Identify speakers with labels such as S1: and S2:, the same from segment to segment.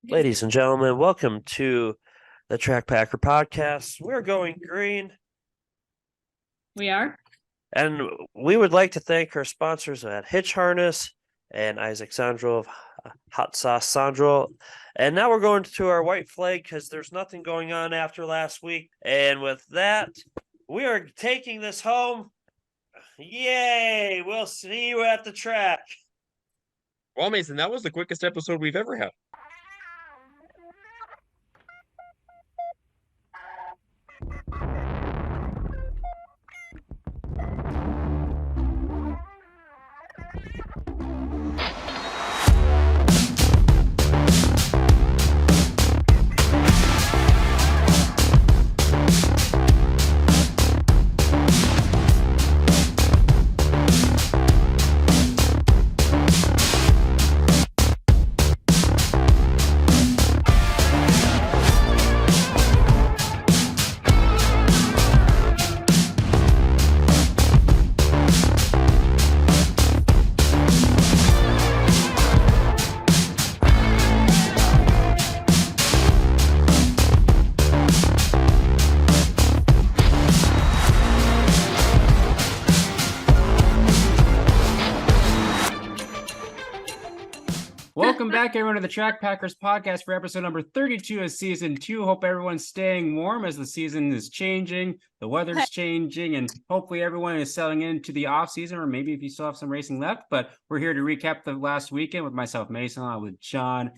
S1: Ladies and gentlemen, welcome to the Track Packer podcast. We're going green.
S2: We are.
S1: And we would like to thank our sponsors at Hitch Harness and Isaac Sandro of Hot Sauce Sandro. And now we're going to our white flag because there's nothing going on after last week. And with that, we are taking this home. Yay! We'll see you at the track.
S3: Well, Mason, that was the quickest episode we've ever had.
S4: Welcome back, everyone, to the Track Packers podcast for episode number 32 of season 2. Hope everyone's staying warm as the season is changing, the weather's changing, and hopefully everyone is settling into the off season, or maybe if you still have some racing left. But we're here to recap the last weekend with myself, Mason, with John,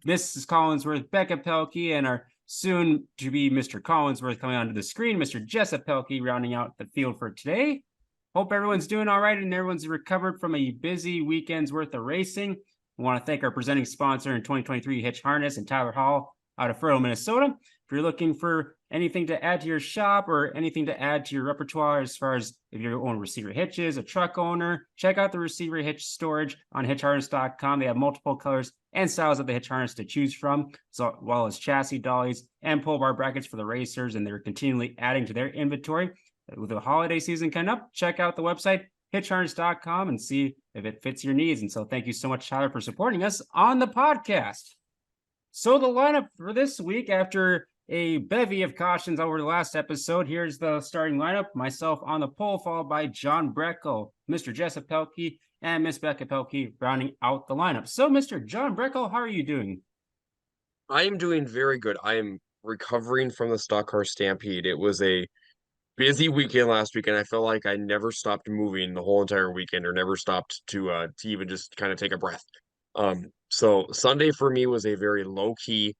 S4: Mrs. Collinsworth, Becca Pelkey, and our soon-to-be Mr. Collinsworth coming onto the screen, Mr. Jessup Pelkey, rounding out the field for today. Hope everyone's doing all right and everyone's recovered from a busy weekend's worth of racing. We want to thank our presenting sponsor in 2023, Hitch Harness, and Tyler Hall out of Fertile, Minnesota. If you're looking for anything to add to your shop or anything to add to your repertoire, as far as if you own receiver hitches, a truck owner, check out the receiver hitch storage on hitchharness.com. They have multiple colors and styles of the hitch harness to choose from, as well as chassis dollies and pull bar brackets for the racers, and they're continually adding to their inventory. With the holiday season coming up, check out the website, hitchharness.com, and see if it fits your needs. And so thank you so much, Tyler, for supporting us on the podcast. So the lineup for this week, after a bevy of cautions over the last episode, here's the starting lineup. Myself on the pole, followed by John Breckel, Mr. Jessup Pelkey, and Miss Becca Pelkey rounding out the lineup. So, Mr. John Breckel, how are you doing?
S3: I am doing very good. I am recovering from the stock car stampede. It was a busy weekend last weekend. I felt like I never stopped moving the whole entire weekend, or never stopped to even just kind of take a breath. So Sunday for me was a very low key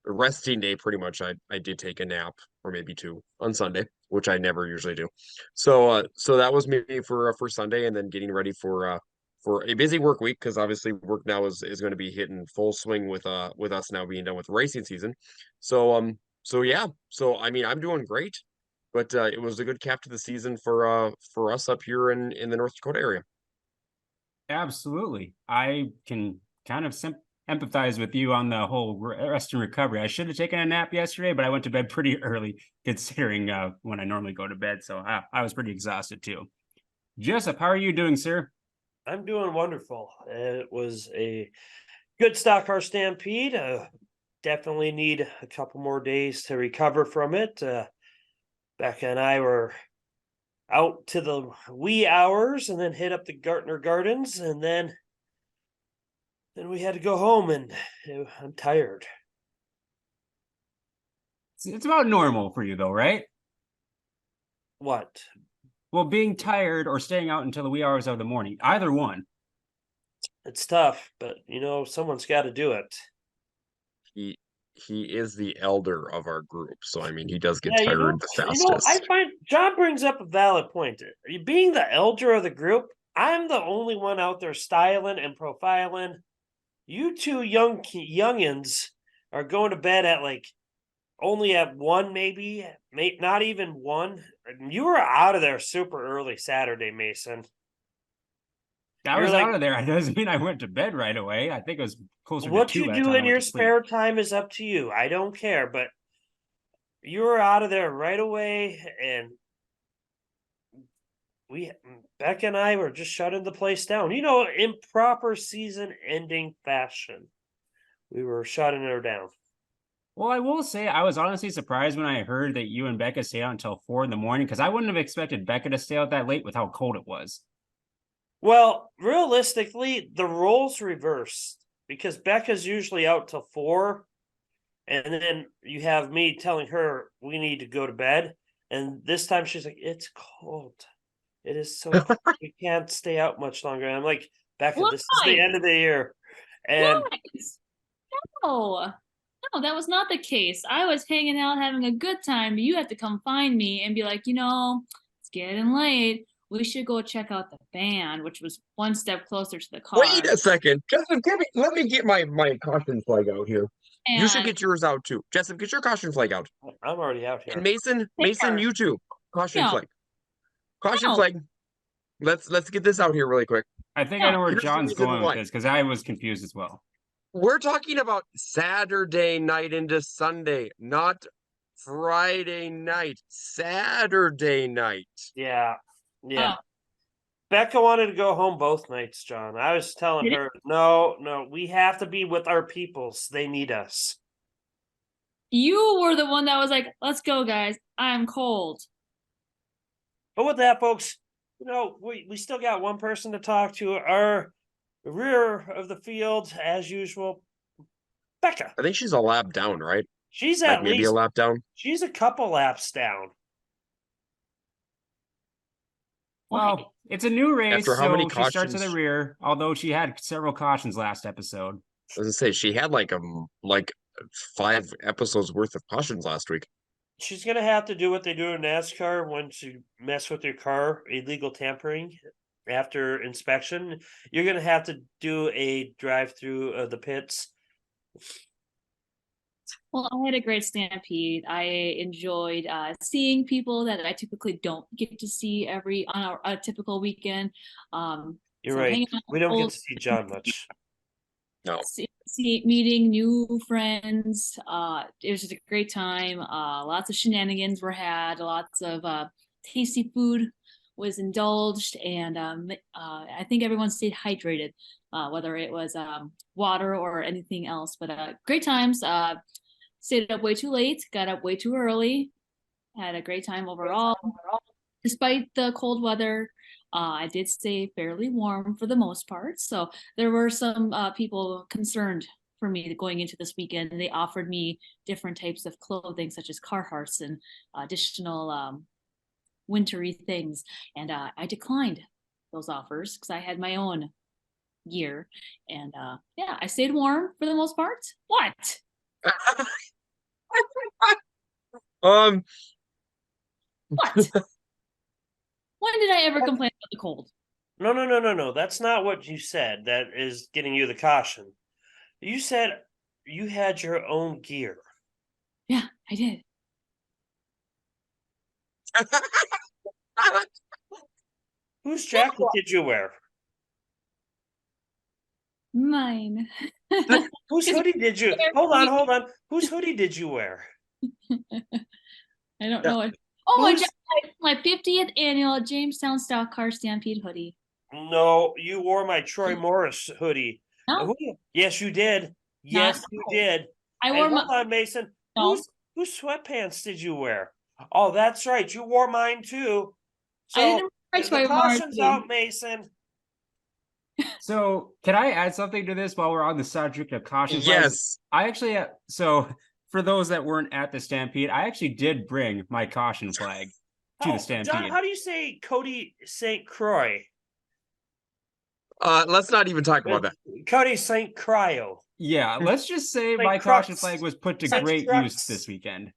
S3: resting day. Pretty much, I did take a nap or maybe two on Sunday, which I never usually do. So that was me for Sunday, and then getting ready for a busy work week, because obviously work now is going to be hitting full swing with us now being done with racing season. So yeah, so I mean, I'm doing great. But it was a good cap to the season for us up here in the North Dakota area.
S4: Absolutely. I can kind of empathize with you on the whole rest and recovery. I should have taken a nap yesterday, but I went to bed pretty early considering when I normally go to bed. So I was pretty exhausted too. Jessup, how are you doing, sir?
S1: I'm doing wonderful. It was a good stock car stampede. Definitely need a couple more days to recover from it. Becca and I were out to the wee hours and then hit up the Gartner Gardens, and then we had to go home, and I'm tired.
S4: It's about normal for you though, right?
S1: What?
S4: Well, being tired or staying out until the wee hours of the morning, either one.
S1: It's tough, but someone's got to do it.
S3: He is the elder of our group, so I mean, he does get
S1: Yeah,
S3: tired the fastest.
S1: I find John brings up a valid point. Being the elder of the group, I'm the only one out there styling and profiling. You two youngins are going to bed at only at 1, maybe not even 1. You were out of there super early Saturday, Mason.
S4: I was out of there. It doesn't mean I went to bed right away. I think it was closer
S1: what
S4: to 2.
S1: What you do in your spare time is up to you. I don't care, but you were out of there right away, and Becca and I were just shutting the place down. In proper season-ending fashion. we were shutting her down.
S4: Well, I will say I was honestly surprised when I heard that you and Becca stayed out until 4 in the morning because I wouldn't have expected Becca to stay out that late with how cold it was.
S1: Well, realistically, the roles reversed because Becca's usually out till 4, and then you have me telling her we need to go to bed. And this time she's like, "It's cold. It is so cold. We can't stay out much longer." And I'm like, "Becca, this is the
S2: Why?
S1: end of the year." And
S2: Guys, no, no, that was not the case. I was hanging out, having a good time. You had to come find me and be like, it's getting late. We should go check out the band, which was one step closer to the car.
S3: Wait a second. Jessup, let me get my caution flag out here. You should
S2: And
S3: get yours out too. Jessup, get your caution flag out.
S1: I'm already out
S3: And
S1: here.
S3: Mason,
S2: There.
S3: you too. Caution
S2: No.
S3: flag. Caution
S2: No.
S3: flag. Let's get this out here really quick.
S4: I think I know where
S3: Here's the
S4: John's
S3: reason
S4: going
S3: why.
S4: with this because I was confused as well.
S3: We're talking about Saturday night into Sunday, not Friday night. Saturday night.
S1: Yeah. Yeah.
S2: Oh.
S1: Becca wanted to go home both nights, John. I was telling
S2: Did
S1: her, no, we have to be with our peoples. They need us.
S2: You were the one that was like, let's go, guys. I'm cold.
S1: But with that, folks, we still got one person to talk to. Our rear of the field, as usual, Becca.
S3: I think she's a lap down, right?
S1: She's
S3: Like
S1: at
S3: maybe
S1: least
S3: a lap down.
S1: she's a couple laps down.
S2: Why?
S4: Well, it's a new race,
S3: After how
S4: so
S3: many
S4: she starts at the
S3: cautions?
S4: rear, although she had several cautions last episode.
S3: I was gonna say she had like 5 episodes worth of cautions last week.
S1: She's gonna have to do what they do in NASCAR once you mess with your car, illegal tampering. After inspection, you're gonna have to do a drive through of the pits.
S2: Well, I had a great Stampede. I enjoyed seeing people that I typically don't get to see on a typical weekend.
S1: You're
S2: So
S1: right.
S2: hanging out
S1: We
S2: with
S1: don't get
S2: old-
S1: to see John much.
S3: No.
S2: meeting new friends. It was just a great time. Lots of shenanigans were had. Lots of tasty food was indulged, and I think everyone stayed hydrated, whether it was water or anything else. But great times. Stayed up way too late, got up way too early, had a great time overall. Despite the cold weather, I did stay fairly warm for the most part. So there were some people concerned for me going into this weekend. They offered me different types of clothing, such as Carhartts and additional wintry things. And I declined those offers because I had my own gear. And yeah, I stayed warm for the most part. What?
S3: Um,
S2: What? When did I ever complain about the cold?
S1: No. That's not what you said. That is getting you the caution. You said you had your own gear.
S2: Yeah, I did.
S1: Whose jacket did you wear?
S2: Mine.
S1: Whose hoodie did you? Hold on. Whose hoodie did you wear?
S2: I don't know it. Oh,
S1: Who's-
S2: my 50th annual Jamestown Stock Car Stampede hoodie.
S1: No, you wore my Troy Morris hoodie.
S2: No,
S1: Yes, you did. Yes, you
S2: no.
S1: did.
S2: I
S1: And
S2: wore
S1: hold
S2: my.
S1: on, Mason.
S2: No.
S1: Whose sweatpants did you wear? Oh, that's right. You wore mine too. So
S2: I didn't wear
S1: the
S2: Troy
S1: caution's
S2: Morris.
S1: out, Mason.
S4: So, can I add something to this while we're on the subject of caution flags?
S3: yes.
S4: I actually, so for those that weren't at the Stampede, I actually did bring my caution flag to
S1: Oh,
S4: the Stampede.
S1: John, how do you say Cody St. Croix?
S3: Let's not even talk about that.
S1: Cody St. Cryo.
S4: Yeah, let's just say
S1: Like
S4: my caution
S1: Crux.
S4: flag was put to
S1: Like
S4: great
S1: Crux.
S4: use this weekend.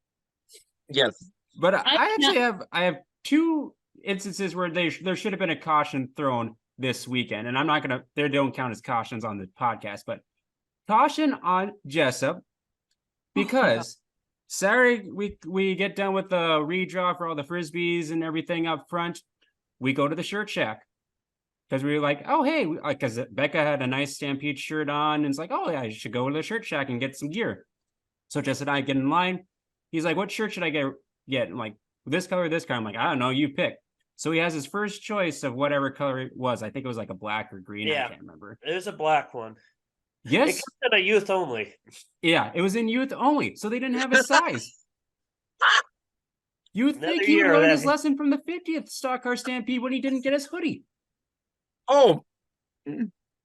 S3: Yes.
S4: But
S2: I
S4: I actually have two instances where there should have been a caution thrown this weekend, and I'm not gonna they don't count as cautions on the podcast, but caution on Jessup because Saturday we get done with the redraw for all the frisbees and everything up front. We go to the shirt shack because we were like, oh hey, because Becca had a nice Stampede shirt on, and it's like, oh yeah, I should go to the shirt shack and get some gear. So Jess and I get in line. He's like, what shirt should I get? I'm like, this color, this color. I'm like, I don't know, you pick. So he has his first choice of whatever color it was. I think it was like a black or green.
S1: Yeah.
S4: I can't remember.
S1: It was a black one.
S4: Yes.
S1: It comes in a youth only.
S4: Yeah, it was in youth only, so they didn't have his size. You would
S1: Another
S4: think he would
S1: year
S4: learn
S1: that-
S4: his lesson from the 50th Stock Car Stampede when he didn't get his hoodie.
S3: Oh,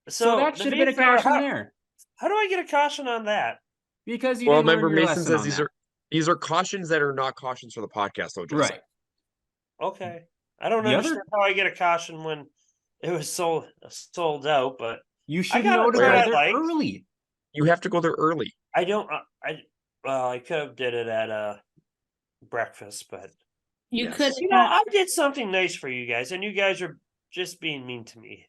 S4: So that
S1: to
S4: should have
S1: be
S4: been a
S1: fair,
S4: caution there.
S1: How do I get a caution on that?
S4: Because you
S3: well,
S4: didn't learn
S3: remember
S4: your
S3: Mason
S4: lesson
S3: says
S4: on
S3: these are cautions that are not cautions for the podcast, though.
S4: that.
S3: Just
S4: Right.
S1: Okay. I don't
S4: The other-
S1: understand how I get a caution when it was sold out, but
S4: You
S1: I
S4: should
S1: got
S4: know
S1: a
S4: to
S1: shirt
S4: go
S1: I
S4: there
S1: liked.
S4: early.
S3: you have to go there early.
S1: I don't. I could have did it at breakfast, but
S2: You
S3: Yes.
S2: could,
S1: I did something nice for you guys, and you guys are just being mean to me.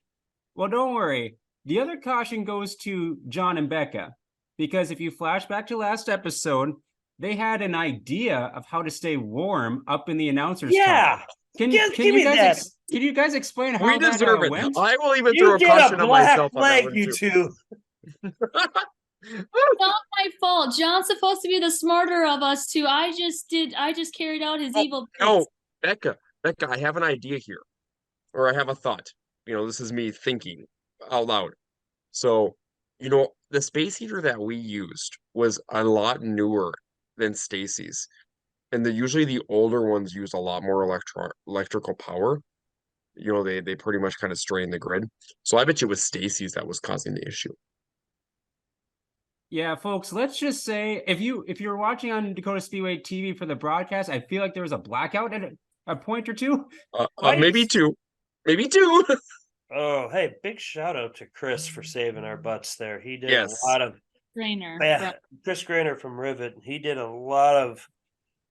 S4: Well, don't worry. The other caution goes to John and Becca, because if you flash back to last episode, they had an idea of how to stay warm up in the announcer's
S1: Yeah.
S4: tower. Can
S1: Give
S4: you
S1: me
S4: guys
S1: that.
S4: can you guys explain how
S3: We
S4: that
S3: deserve it.
S4: went?
S3: I will even
S1: You
S3: throw a
S1: did
S3: caution
S1: a
S3: on
S1: black
S3: myself on that
S1: flag,
S3: one
S1: you
S3: too.
S1: two.
S2: not my fault. John's supposed to be the smarter of us two. I just carried out his evil.
S3: No, Becca, I have an idea here, or I have a thought. This is me thinking out loud. So, the space heater that we used was a lot newer than Stacy's, and usually the older ones use a lot more electrical power. They pretty much kind of strain the grid. So I bet you it was Stacy's that was causing the issue.
S4: Yeah, folks, let's just say if you're watching on Dakota Speedway TV for the broadcast, I feel like there was a blackout at a point or two.
S3: Maybe two. Maybe two.
S1: Oh, hey, big shout out to Chris for saving our butts there. He did
S3: Yes.
S1: a lot of Chris Grainer from Rivet. He did a lot of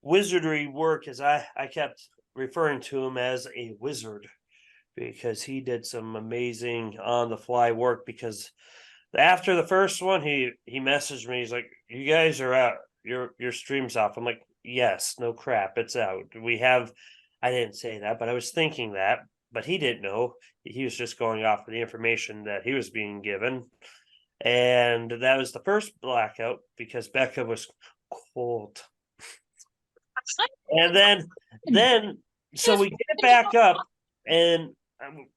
S1: wizardry work, as I kept referring to him as a wizard, because he did some amazing on the fly work. Because after the first one, he messaged me. He's like, "You guys are out. Your stream's off." I'm like, "Yes, no crap, it's out. We have." I didn't say that, but I was thinking that. But he didn't know. He was just going off of the information that he was being given. And that was the first blackout because Becca was cold. And then so we get it back up, and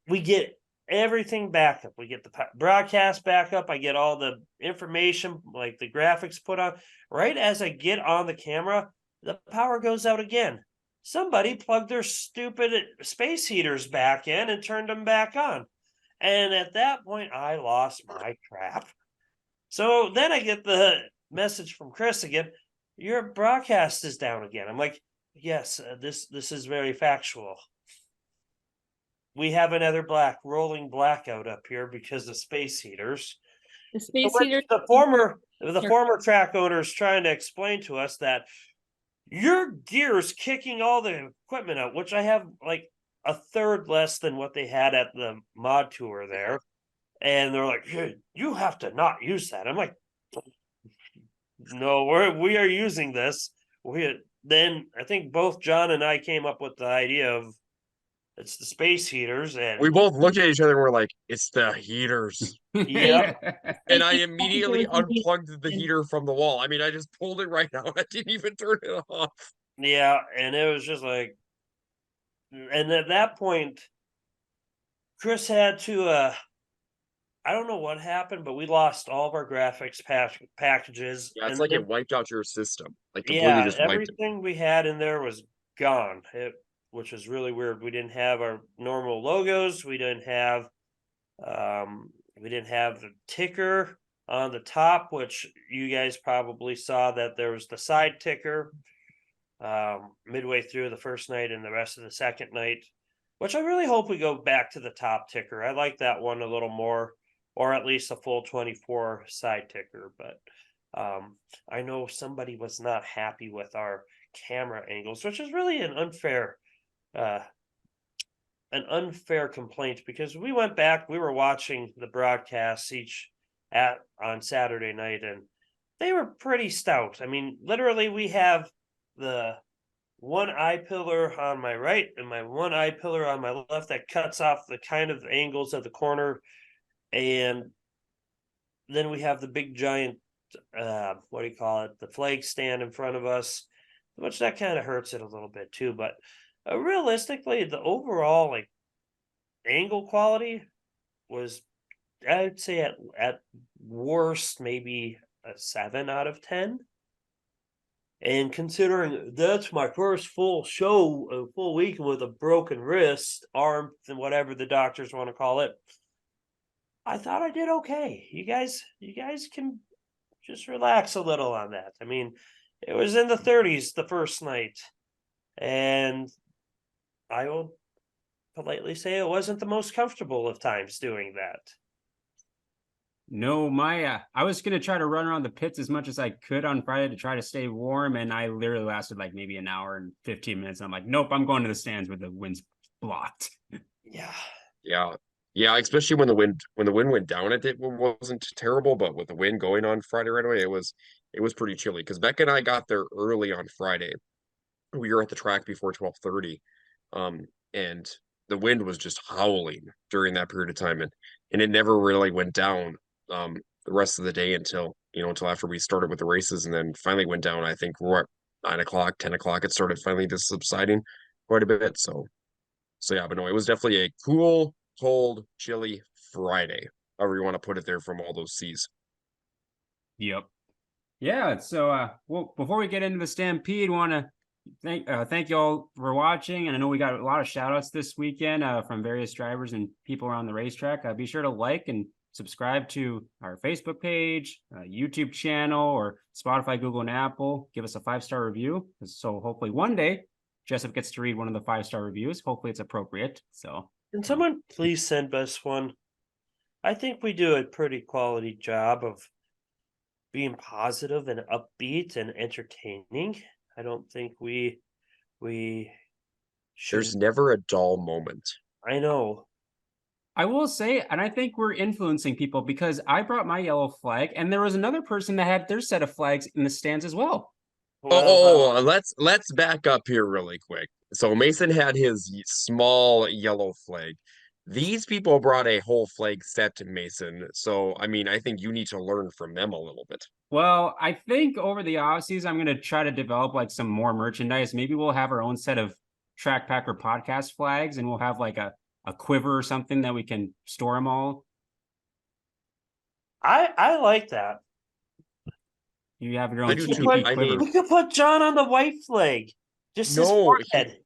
S1: we get everything back up. We get the broadcast back up. I get all the information, like the graphics put on. Right as I get on the camera, the power goes out again. Somebody plugged their stupid space heaters back in and turned them back on. And at that point, I lost my crap. So then I get the message from Chris again. Your broadcast is down again. I'm like, yes, this is very factual. We have another rolling blackout up here because of space heaters.
S2: The space
S1: So
S2: heater.
S1: the former track owner is trying to explain to us that your gear is kicking all the equipment out, which I have like a third less than what they had at the mod tour there. And they're like, you have to not use that. I'm like, no, we are using this. Then I think both John and I came up with the idea of it's the space heaters, and
S3: We both looked at each other and were like, "It's the heaters."
S1: Yep.
S3: And I immediately unplugged the heater from the wall. I mean, I just pulled it right out. I didn't even turn it off.
S1: Yeah, and it was just like, and at that point, Chris had to I don't know what happened, but we lost all of our graphics packages.
S3: Yeah, it's
S1: and
S3: like
S1: then-
S3: it wiped out your system. Like completely just wiped it.
S1: everything we had in there was gone. Which is really weird. We didn't have our normal logos. We didn't have the ticker on the top, which you guys probably saw that there was the side ticker midway through the first night and the rest of the second night, which I really hope we go back to the top ticker. I like that one a little more, or at least a full 24 side ticker. But I know somebody was not happy with our camera angles, which is really an unfair complaint, because we went back, we were watching the broadcasts on Saturday night, and they were pretty stout. I mean, literally we have the one eye pillar on my right and my one eye pillar on my left that cuts off the kind of angles of the corner, and then we have the big giant what do you call it, the flag stand in front of us, which that kind of hurts it a little bit too. But realistically, the overall angle quality was, I'd say at worst, maybe a 7 out of 10. And considering that's my first full show, a full week with a broken wrist, arm, and whatever the doctors want to call it, I thought I did okay. You guys can just relax a little on that. I mean, it was in the 30s the first night, and I will politely say it wasn't the most comfortable of times doing that.
S4: No, I was gonna try to run around the pits as much as I could on Friday to try to stay warm, and I literally lasted like maybe an hour and 15 minutes. I'm like, nope, I'm going to the stands where the wind's blocked.
S1: Yeah.
S3: Yeah, especially when the wind went down, it wasn't terrible, but with the wind going on Friday right away, it was pretty chilly. Because Becca and I got there early on Friday. We were at the track before 12:30, and the wind was just howling during that period of time, and it never really went down the rest of the day until after we started with the races, and then finally went down. I think we're at 9 o'clock, 10 o'clock. It started finally just subsiding quite a bit. So yeah, but no, it was definitely a cool, cold, chilly Friday, however you want to put it there from all those seas.
S4: Yep. Yeah. So, well, before we get into the Stampede, want to thank you all for watching. And I know we got a lot of shout outs this weekend from various drivers and people around the racetrack. Be sure to like and subscribe to our Facebook page, YouTube channel, or Spotify, Google, and Apple. Give us a 5-star review. So hopefully one day Jessup gets to read one of the 5-star reviews. Hopefully it's appropriate. So
S1: Can someone please send us one? I think we do a pretty quality job of being positive and upbeat and entertaining. I don't think we should.
S3: There's never a dull moment.
S1: I know.
S4: I will say, and I think we're influencing people because I brought my yellow flag, and there was another person that had their set of flags in the stands as well.
S3: Oh, let's back up here really quick. So Mason had his small yellow flag. These people brought a whole flag set to Mason. So I mean, I think you need to learn from them a little bit.
S4: Well, I think over the off season, I'm going to try to develop like some more merchandise. Maybe we'll have our own set of Track Packer podcast flags, and we'll have like a quiver or something that we can store them all.
S1: I like that.
S4: You have your
S3: I
S4: own
S3: do
S4: TPP
S3: too. I
S4: quiver.
S3: mean,
S1: We could put John on the white flag. Just his
S3: No,
S1: forehead.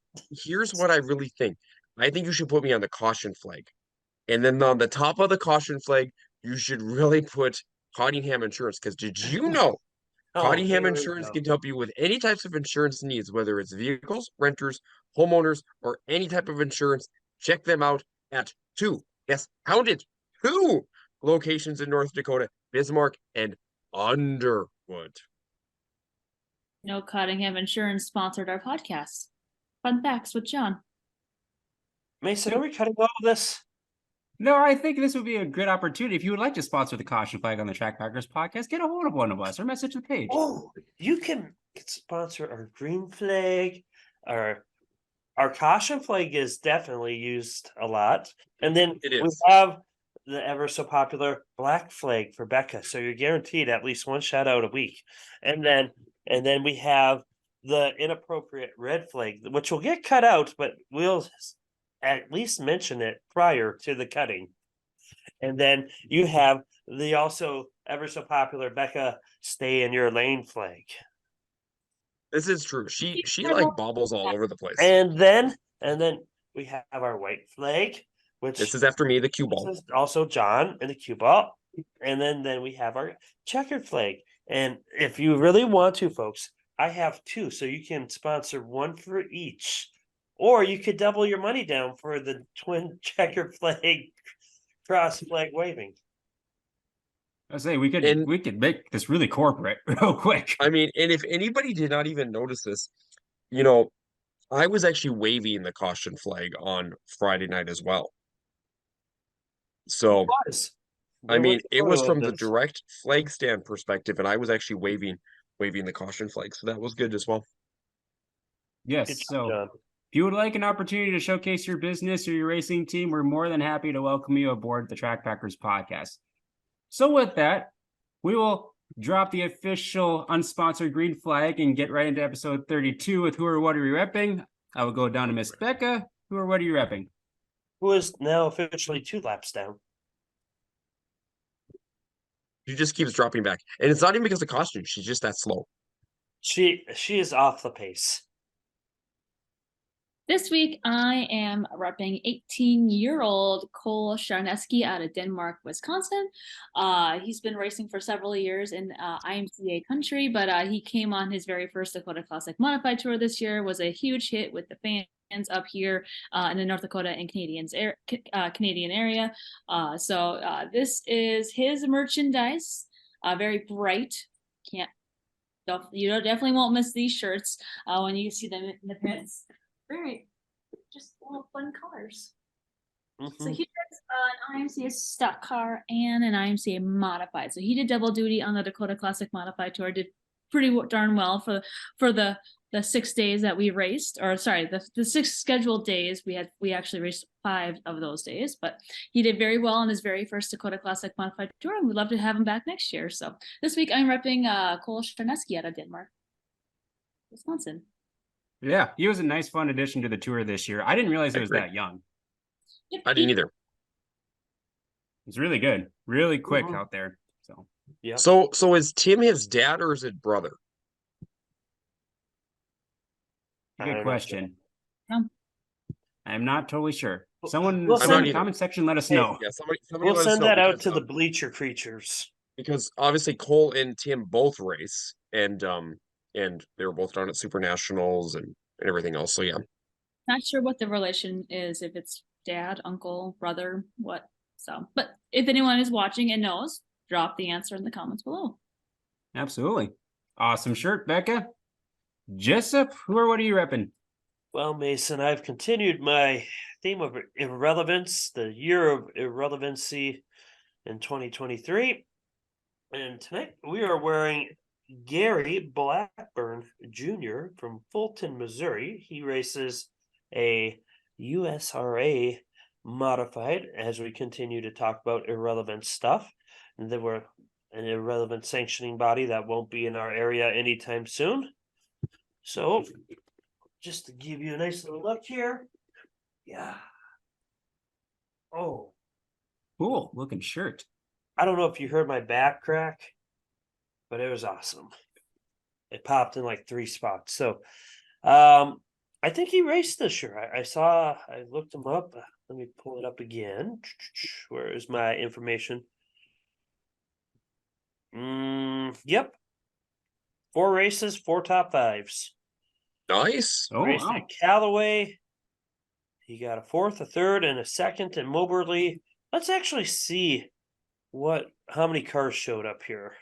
S3: here's what I really think. I think you should put me on the caution flag. And then on the top of the caution flag, you should really put Cottingham Insurance. Because did you know Cottingham
S1: here we
S3: Insurance
S1: go.
S3: can help you with any types of insurance needs, whether it's vehicles, renters, homeowners, or any type of insurance. Check them out at 2, yes, count it, 2 locations in North Dakota, Bismarck and Underwood.
S2: No, Cottingham Insurance sponsored our podcast. Fun facts with John.
S1: Mason, are we cutting all of this?
S4: No, I think this would be a good opportunity. If you would like to sponsor the caution flag on the Track Packers podcast, get a hold of one of us or message the page.
S1: Oh, you can sponsor our green flag. Our caution flag is definitely used a lot. And then
S3: It
S1: we
S3: is.
S1: have the ever so popular black flag for Becca. So you're guaranteed at least one shout out a week. And then we have the inappropriate red flag, which will get cut out, but we'll at least mention it prior to the cutting. And then you have the also ever so popular Becca stay in your lane flag.
S3: This is true. She like bobbles all over the place.
S1: And then we have our white flag, which
S3: This is after me, the cue ball.
S1: is also John and the cue ball. And then we have our checkered flag. And if you really want to, folks, I have 2, so you can sponsor one for each. Or you could double your money down for the twin checkered flag, cross flag waving.
S4: I say we could make this really corporate real quick.
S3: I mean, and if anybody did not even notice this, I was actually waving the caution flag on Friday night as well. So, I mean, it was from the direct flag stand perspective, and I was actually waving the caution flag. So that was good as well.
S4: Yes. So if you would like an opportunity to showcase your business or your racing team, we're more than happy to welcome you aboard the Track Packers podcast. So with that, we will drop the official unsponsored green flag and get right into episode 32 with Who or What Are We Repping? I will go down to Miss Becca. Who or what are you repping?
S1: Who is now officially 2 laps down.
S3: She just keeps dropping back. And it's not even because of costume. She's just that slow.
S1: She is off the pace.
S2: This week, I am repping 18-year-old Cole Sharneski out of Denmark, Wisconsin. He's been racing for several years in IMCA country, but he came on his very first Dakota Classic Modified Tour this year, was a huge hit with the fans up here in the North Dakota and Canadian area. So this is his merchandise, very bright. You definitely won't miss these shirts when you see them in the pits. Very just little fun colors. So he does an IMCA stock car and an IMCA modified. So he did double duty on the Dakota Classic Modified Tour. Did pretty darn well for the 6 days that we raced, or sorry, the 6 scheduled days. We actually raced 5 of those days, but he did very well on his very first Dakota Classic Modified Tour, and we'd love to have him back next year. So this week I'm repping Cole Sharneski out of Denmark, Wisconsin.
S4: Yeah, he was a nice, fun addition to the tour this year. I didn't realize he was that young.
S2: Yep,
S3: I didn't either.
S4: He's really good, really quick out there. So
S1: yeah.
S3: So is Tim his dad or is it brother?
S4: good question.
S2: No.
S4: I'm not totally sure. Someone
S1: We'll
S4: in
S1: send-
S4: the comment section, let us know.
S3: Yeah, somebody
S1: We'll
S3: let us
S1: send
S3: know
S1: that out
S3: because,
S1: to the bleacher creatures.
S3: because obviously Cole and Tim both race, and they were both down at Super Nationals and everything else. So yeah.
S2: Not sure what the relation is, if it's dad, uncle, brother, what. So, but if anyone is watching and knows, drop the answer in the comments below.
S4: Absolutely. Awesome shirt, Becca. Jessup, what are you repping?
S1: Well, Mason, I've continued my theme of irrelevance, the year of irrelevancy in 2023. And tonight we are wearing Gary Blackburn Jr. from Fulton, Missouri. He races a USRA modified as we continue to talk about irrelevant stuff. And then we're an irrelevant sanctioning body that won't be in our area anytime soon. So just to give you a nice little look here. Yeah. Oh,
S4: Cool looking shirt.
S1: I don't know if you heard my back crack, but it was awesome. It popped in like 3 spots. So I think he raced this year. I looked him up. Let me pull it up again. Where is my information? Yep. 4 races, 4 top 5s.
S3: Nice.
S4: Oh,
S1: Raced
S4: wow.
S1: at Callaway. He got a 4th, a 3rd, and a 2nd in Moberly. Let's actually see how many cars showed up here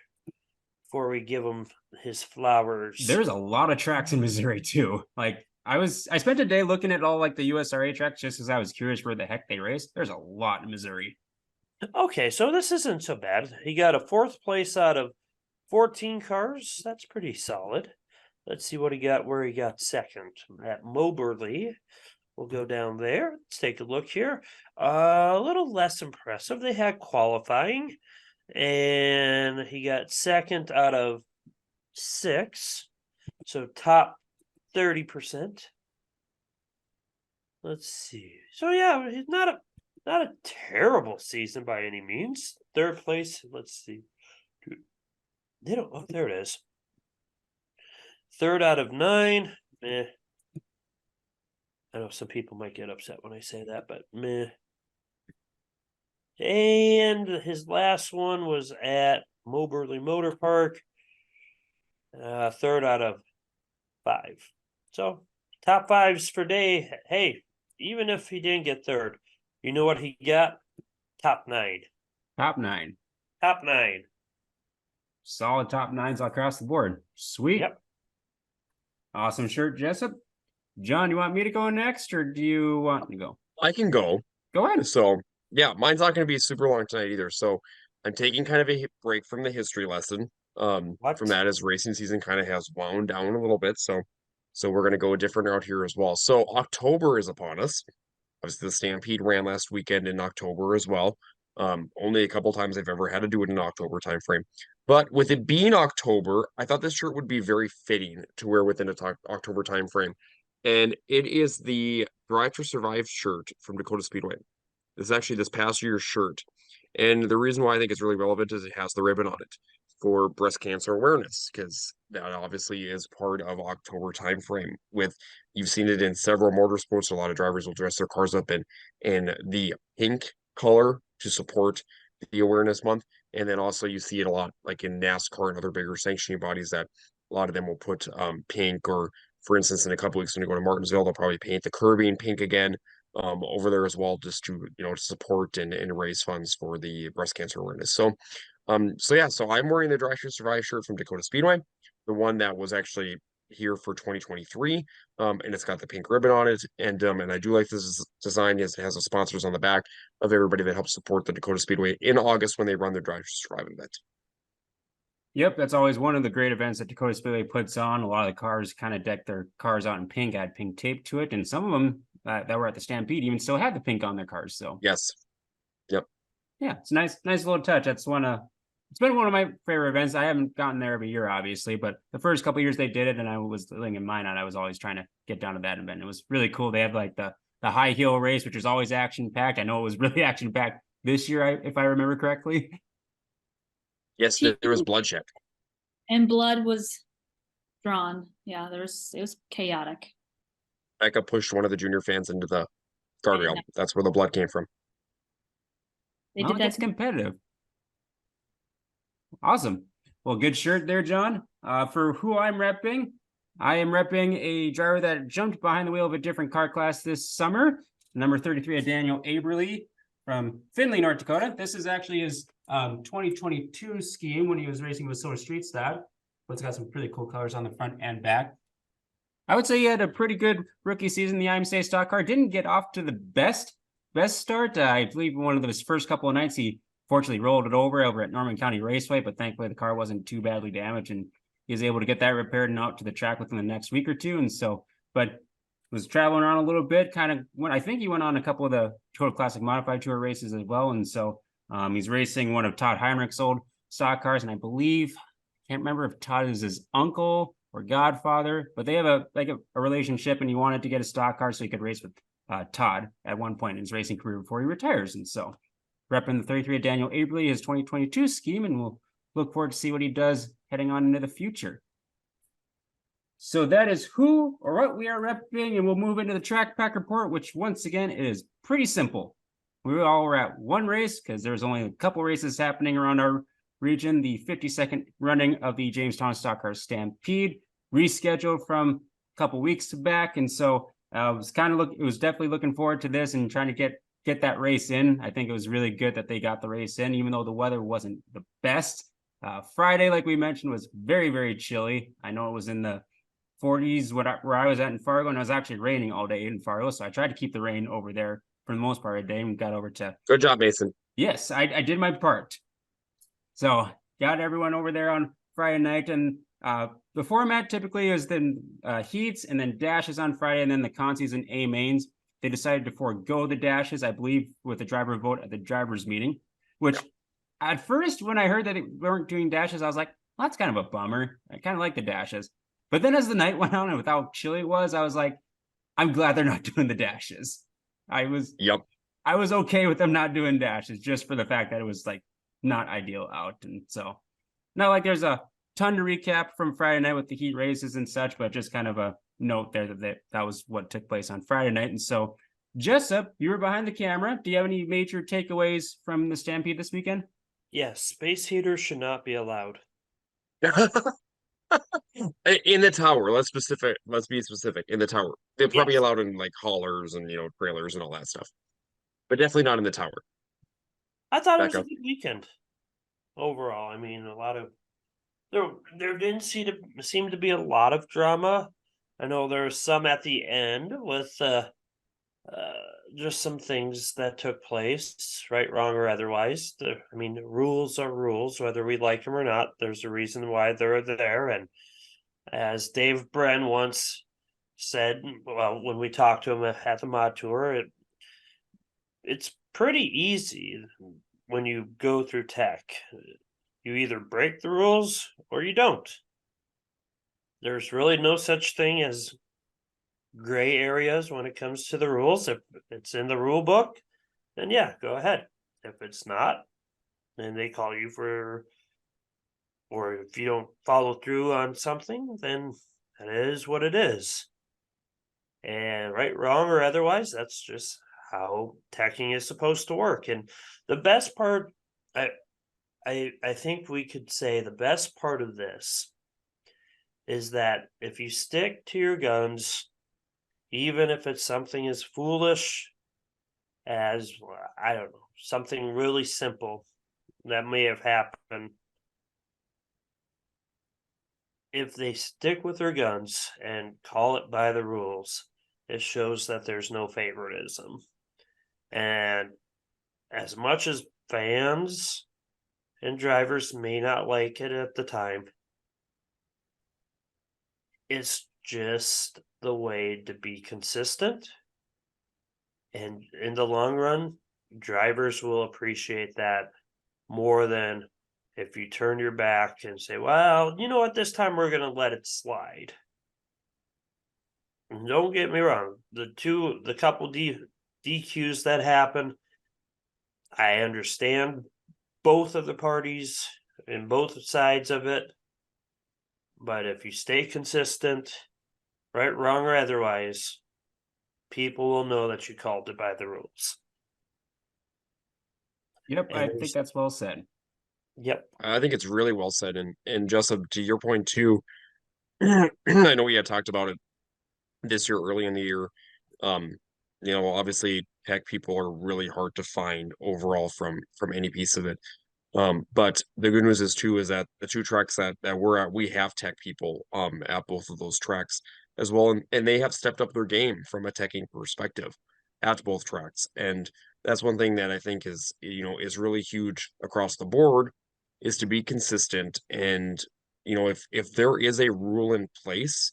S1: before we give him his flowers.
S4: There's a lot of tracks in Missouri too. Like I spent a day looking at all like the USRA tracks just because I was curious where the heck they race. There's a lot in Missouri.
S1: Okay, so this isn't so bad. He got a 4th place out of 14 cars. That's pretty solid. Let's see what he got, where he got 2nd. At Moberly. We'll go down there. Let's take a look here. A little less impressive. They had qualifying, and he got 2nd out of 6. So top 30%. Let's see. So yeah, he's not a terrible season by any means. 3rd place. Let's see. They don't. Oh, there it is. 3rd out of 9. Meh. I know some people might get upset when I say that, but meh. And his last one was at Moberly Motor Park. 3rd out of 5. So top 5s for day. Hey, even if he didn't get 3rd, you know what he got? Top 9.
S4: Top 9.
S1: Top 9.
S4: Solid top 9s across the board. Sweet.
S1: Yep.
S4: Awesome shirt, Jessup. John, you want me to go next or do you want to go?
S3: I can go.
S4: Go ahead.
S3: So yeah, mine's not going to be super long tonight either. So I'm taking kind of a break from the history lesson. From that, as racing season kind of has wound down a little bit. So we're going to go a different route here as well. So October is upon us. Obviously, the Stampede ran last weekend in October as well. Only a couple times I've ever had to do it in October time frame. But with it being October, I thought this shirt would be very fitting to wear within a October time frame. And it is the Drive to Survive shirt from Dakota Speedway. This is actually this past year's shirt. And the reason why I think it's really relevant is it has the ribbon on it for breast cancer awareness, because that obviously is part of October timeframe. With you've seen it in several motorsports, a lot of drivers will dress their cars up in the pink color to support the awareness month. And then also you see it a lot like in NASCAR and other bigger sanctioning bodies that a lot of them will put pink, or for instance, in a couple weeks when you go to Martinsville, they'll probably paint the curbing pink again over there as well, just to to support and raise funds for the breast cancer awareness. So yeah, so I'm wearing the Drive to Survive shirt from Dakota Speedway, the one that was actually here for 2023, and it's got the pink ribbon on it, and I do like this design. It has the sponsors on the back of everybody that helps support the Dakota Speedway in August when they run their Drive to Survive event.
S4: Yep, that's always one of the great events that Dakota Speedway puts on. A lot of the cars kind of deck their cars out in pink, add pink tape to it, and some of them that were at the Stampede even still had the pink on their cars. So
S3: Yes, yep.
S4: Yeah, it's a nice little touch. It's been one of my favorite events. I haven't gotten there every year, obviously, but the first couple years they did it, and I was living in Minot, I was always trying to get down to that event. It was really cool. They had like the high heel race, which is always action packed. I know it was really action packed this year, if I remember correctly.
S3: Yes, there was bloodshed.
S2: And blood was drawn. Yeah, it was chaotic.
S3: Becca pushed one of the junior fans into the guardrail. That's where the blood came from.
S2: They
S4: Well,
S2: did
S4: that's
S2: that.
S4: competitive. Awesome. Well, good shirt there, John. For who I'm repping, I am repping a driver that jumped behind the wheel of a different car class this summer. Number 33, a Daniel Aberle from Findlay, North Dakota. This is actually his 2022 scheme when he was racing with Soda Street Stock. But it's got some pretty cool colors on the front and back. I would say he had a pretty good rookie season. The IMSA stock car didn't get off to the best start. I believe one of his first couple of nights, he fortunately rolled it over at Norman County Raceway, but thankfully the car wasn't too badly damaged, and he was able to get that repaired and out to the track within the next week or two. And so, but was traveling around a little bit, kind of I think he went on a couple of the Total Classic Modified Tour races as well. And so he's racing one of Todd Heinrich's old stock cars, and I believe, can't remember if Todd is his uncle or godfather, but they have a relationship, and he wanted to get a stock car so he could race with Todd at one point in his racing career before he retires. And so repping the 33 of Daniel Aberle, his 2022 scheme, and we'll look forward to see what he does heading on into the future. So that is who or what we are repping, and we'll move into the track pack report, which once again is pretty simple. We all were at one race because there's only a couple races happening around our region. The 52nd running of the Jamestown Stock Car Stampede rescheduled from a couple weeks back, and so it was definitely looking forward to this and trying to get that race in. I think it was really good that they got the race in, even though the weather wasn't the best. Friday, like we mentioned, was very, very chilly. I know it was in the 40s where I was at in Fargo, and it was actually raining all day in Fargo. So I tried to keep the rain over there for the most part of the day, and got over to.
S3: Good job, Mason.
S4: Yes, I did my part. So got everyone over there on Friday night, and the format typically is then heats and then dashes on Friday, and then the consies and A mains. They decided to forego the dashes, I believe, with the driver vote at the drivers' meeting, which at first, when I heard that they weren't doing dashes, I was like, well, that's kind of a bummer. I kind of like the dashes. But then as the night went on and with how chilly it was, I was like, I'm glad they're not doing the dashes. I was okay with them not doing dashes just for the fact that it was like not ideal out. And so not like there's a ton to recap from Friday night with the heat races and such, but just kind of a note there that was what took place on Friday night. And so Jessup, you were behind the camera. Do you have any major takeaways from the Stampede this weekend?
S1: Yes, space heaters should not be allowed.
S3: In the tower, let's be specific. In the tower. They're probably
S1: Yes.
S3: allowed in like haulers and trailers and all that stuff. But definitely not in the tower.
S1: I thought it
S3: Back
S1: was a
S3: up.
S1: good weekend overall. I mean, a lot of there didn't seem to be a lot of drama. I know there was some at the end with just some things that took place, right, wrong, or otherwise. I mean, rules are rules, whether we like them or not. There's a reason why they're there, and as Dave Bren once said, well, when we talked to him at the mod tour, it's pretty easy when you go through tech. You either break the rules or you don't. There's really no such thing as gray areas when it comes to the rules. If it's in the rule book, then yeah, go ahead. If it's not, and they call you for, or if you don't follow through on something, then that is what it is. And right, wrong, or otherwise, that's just how teching is supposed to work. And the best part, I think we could say the best part of this is that if you stick to your guns, even if it's something as foolish as, I don't know, something really simple that may have happened, if they stick with their guns and call it by the rules, it shows that there's no favoritism. And as much as fans and drivers may not like it at the time, it's just the way to be consistent. And in the long run, drivers will appreciate that more than if you turn your back and say, well, you know what, this time we're going to let it slide. And don't get me wrong, the couple DQs that happen, I understand both of the parties and both sides of it. But if you stay consistent, right, wrong, or otherwise, people will know that you called it by the rules.
S4: Yep,
S1: And
S4: I think that's well said.
S1: Yep.
S3: I think it's really well said. And Jessup, to your point too, I know we had talked about it this year, early in the year. Obviously tech people are really hard to find overall from any piece of it. But the good news is too is that the two tracks that we're at, we have tech people at both of those tracks as well, and they have stepped up their game from a teching perspective at both tracks. And that's one thing that I think is really huge across the board, is to be consistent. And if there is a rule in place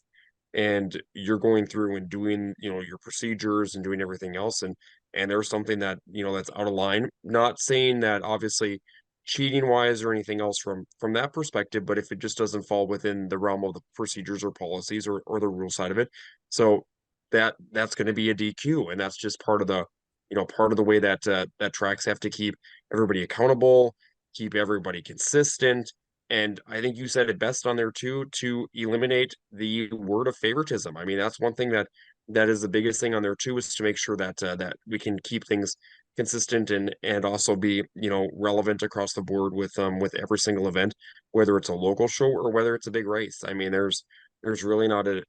S3: and you're going through and doing your procedures and doing everything else, and there's something that that's out of line, not saying that obviously cheating wise or anything else from that perspective, but if it just doesn't fall within the realm of the procedures or policies or the rule side of it, so that's going to be a DQ. And that's just part of the way that that tracks have to keep everybody accountable, keep everybody consistent. And I think you said it best on there too, to eliminate the word of favoritism. I mean, that's one thing that is the biggest thing on there too, is to make sure that that we can keep things consistent and also be relevant across the board with every single event, whether it's a local show or whether it's a big race. I mean, there's really not a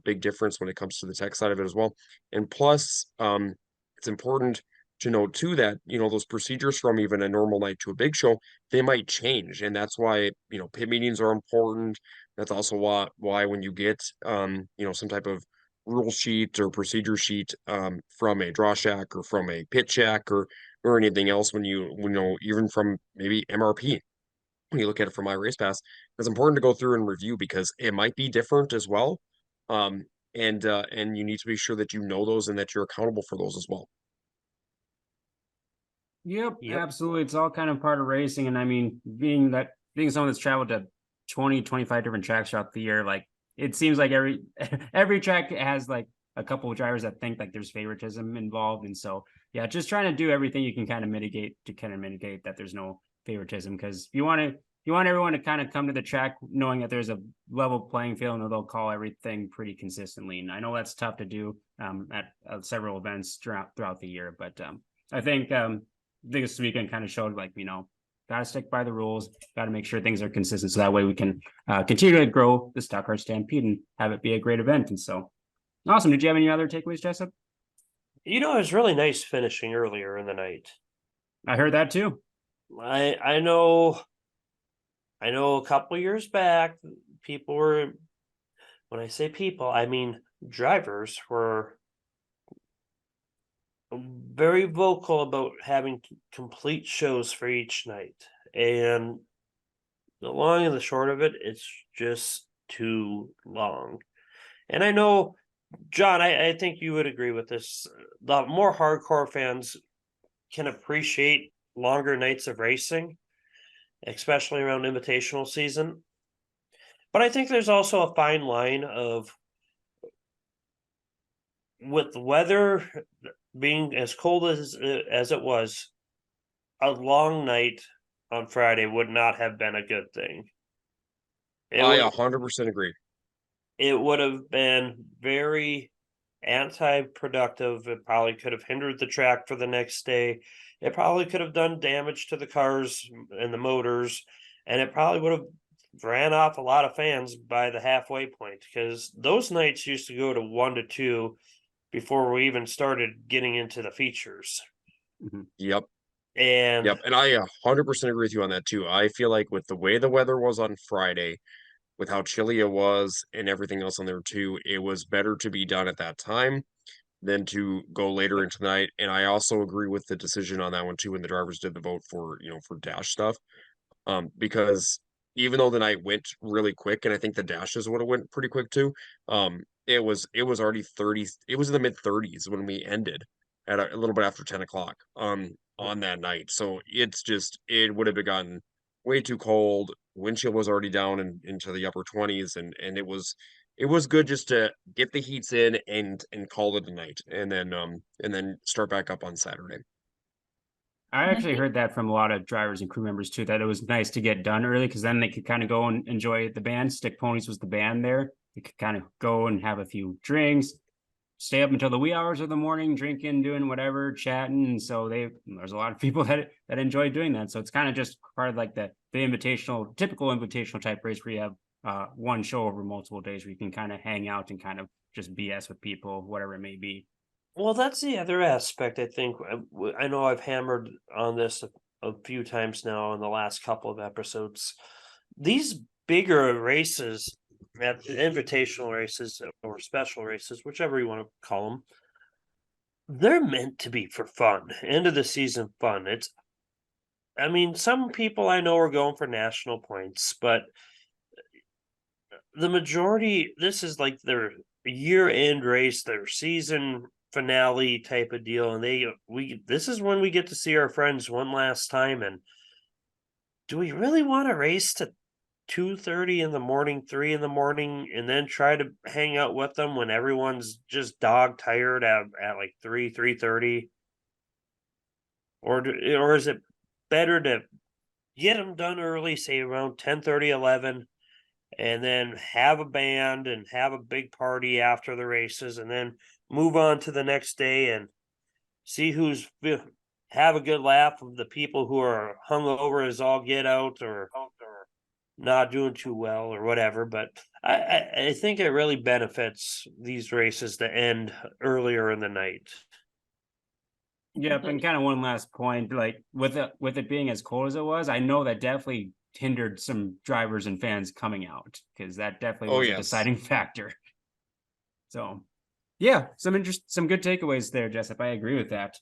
S3: big difference when it comes to the tech side of it as well. And plus, it's important to note too that those procedures from even a normal night to a big show, they might change. And that's why pit meetings are important. That's also why when you get some type of rule sheet or procedure sheet from a draw shack or from a pit shack or anything else, when even from maybe MRP, when you look at it from my race pass, it's important to go through and review, because it might be different as well. And you need to be sure that those and that you're accountable for those as well.
S4: Yep,
S1: Yep.
S4: absolutely. It's all kind of part of racing. And I mean, being someone that's traveled to 20, 25 different tracks throughout the year, like it seems like every track has like a couple of drivers that think like there's favoritism involved. And so yeah, just trying to do everything you can kind of mitigate that there's no favoritism. Because you want everyone to kind of come to the track knowing that there's a level playing field and they'll call everything pretty consistently. And I know that's tough to do at several events throughout the year, but I think this weekend kind of showed got to stick by the rules, got to make sure things are consistent, so that way we can continue to grow the Stock Car Stampede and have it be a great event. And so awesome. Did you have any other takeaways, Jessup?
S1: It was really nice finishing earlier in the night.
S4: I heard that too.
S1: I know a couple of years back, people were, when I say people, I mean drivers, were very vocal about having complete shows for each night. And the long and the short of it, it's just too long. And I know, John, I think you would agree with this. The more hardcore fans can appreciate longer nights of racing, especially around invitational season. But I think there's also a fine line of, with the weather being as cold as it was, a long night on Friday would not have been a good thing.
S3: I 100% agree.
S1: It would have been very anti-productive. It probably could have hindered the track for the next day. It probably could have done damage to the cars and the motors, and it probably would have ran off a lot of fans by the halfway point, because those nights used to go to 1 to 2 before we even started getting into the features.
S3: Yep.
S1: And
S3: Yep. And I 100% agree with you on that too. I feel like with the way the weather was on Friday, with how chilly it was and everything else on there too, it was better to be done at that time than to go later into the night. And I also agree with the decision on that one too when the drivers did the vote for, for dash stuff. Because even though the night went really quick, and I think the dashes would have went pretty quick too, it was already 30, it was in the mid 30s when we ended at a little bit after 10 o'clock on that night. So it would have gotten way too cold. Wind chill was already down into the upper 20s, and it was good just to get the heats in and call it a night, and then start back up on Saturday.
S4: I
S2: And I
S4: actually
S2: think
S4: heard that from a lot of drivers and crew members too, that it was nice to get done early because then they could kind of go and enjoy the band. Stick Ponies was the band there. They could kind of go and have a few drinks, stay up until the wee hours of the morning, drinking, doing whatever, chatting. And so there's a lot of people that enjoy doing that. So it's kind of just part of like the typical invitational type race where you have one show over multiple days where you can kind of hang out and kind of just BS with people, whatever it may be.
S1: well, that's the other aspect. I think I know I've hammered on this a few times now in the last couple of episodes. These bigger races, invitational races or special races, whichever you want to call them, they're meant to be for fun, end of the season fun. I mean, some people I know are going for national points, but the majority, this is like their year-end race, their season finale type of deal, and this is when we get to see our friends one last time. And do we really want to race to 2:30 in the morning, 3 in the morning, and then try to hang out with them when everyone's just dog tired at like 3:30? Or is it better to get them done early, say around 10:30, 11, and then have a band and have a big party after the races, and then move on to the next day and see have a good laugh of the people who are hungover as all get out, or not doing too well or whatever. But I think it really benefits these races to end earlier in the night.
S4: Yep, and kind of one last point, like with it being as cold as it was, I know that definitely hindered some drivers and fans coming out because that definitely
S3: Oh,
S4: was a
S3: yes.
S4: deciding factor. So, yeah, some good takeaways there, Jessup. I agree with that.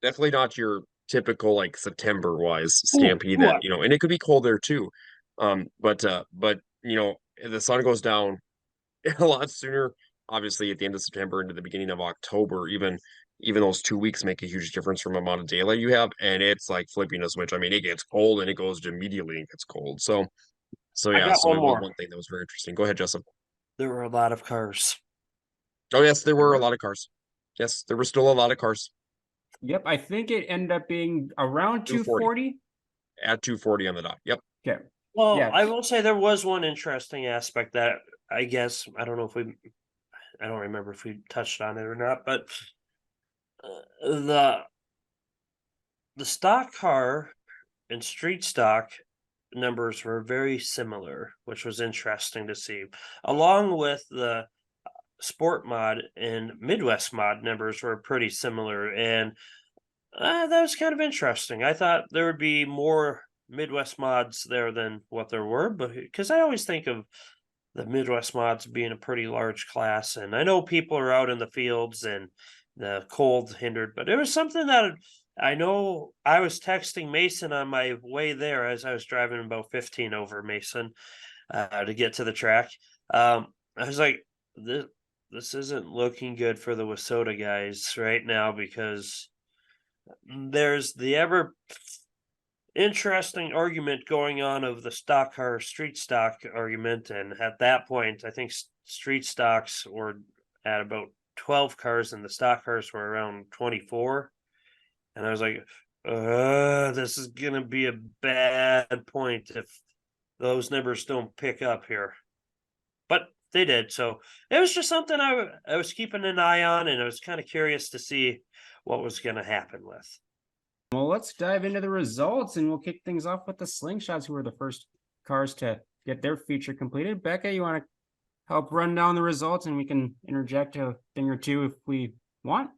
S3: Definitely not your typical like September wise Stampede that, and it could be cold there too. But the sun goes down a lot sooner, obviously at the end of September into the beginning of October. Even those 2 weeks make a huge difference from amount of daylight you have, and it's like flipping a switch. I mean, it gets cold and it goes immediately and gets cold. So
S1: I
S3: yeah,
S1: got
S3: so
S1: one
S3: it was
S1: more.
S3: one thing that was very interesting. Go ahead, Jessup.
S1: There were a lot of cars.
S3: Oh yes, there were a lot of cars. Yes, there were still a lot of cars.
S4: Yep, I think it ended up being around 240.
S3: At 240 on the dot. Yep.
S4: Okay.
S1: Well,
S4: Yeah.
S1: I will say there was one interesting aspect that I guess I don't remember if we touched on it or not, but the stock car and street stock numbers were very similar, which was interesting to see, along with the sport mod and Midwest mod numbers were pretty similar, and that was kind of interesting. I thought there would be more Midwest mods there than what there were, but because I always think of the Midwest mods being a pretty large class, and I know people are out in the fields and the cold hindered, but it was something that I know I was texting Mason on my way there as I was driving about 15 over Mason to get to the track. I was like, this isn't looking good for the Wasota guys right now, because there's the ever interesting argument going on of the stock car street stock argument, and at that point I think street stocks were at about 12 cars and the stock cars were around 24, and I was like, This is gonna be a bad point if those numbers don't pick up here. But they did, so it was just something I was keeping an eye on, and I was kind of curious to see what was gonna happen with.
S4: Well, let's dive into the results, and we'll kick things off with the Slingshots, who were the first cars to get their feature completed. Becca, you want to help run down the results, and we can interject a thing or two if we want?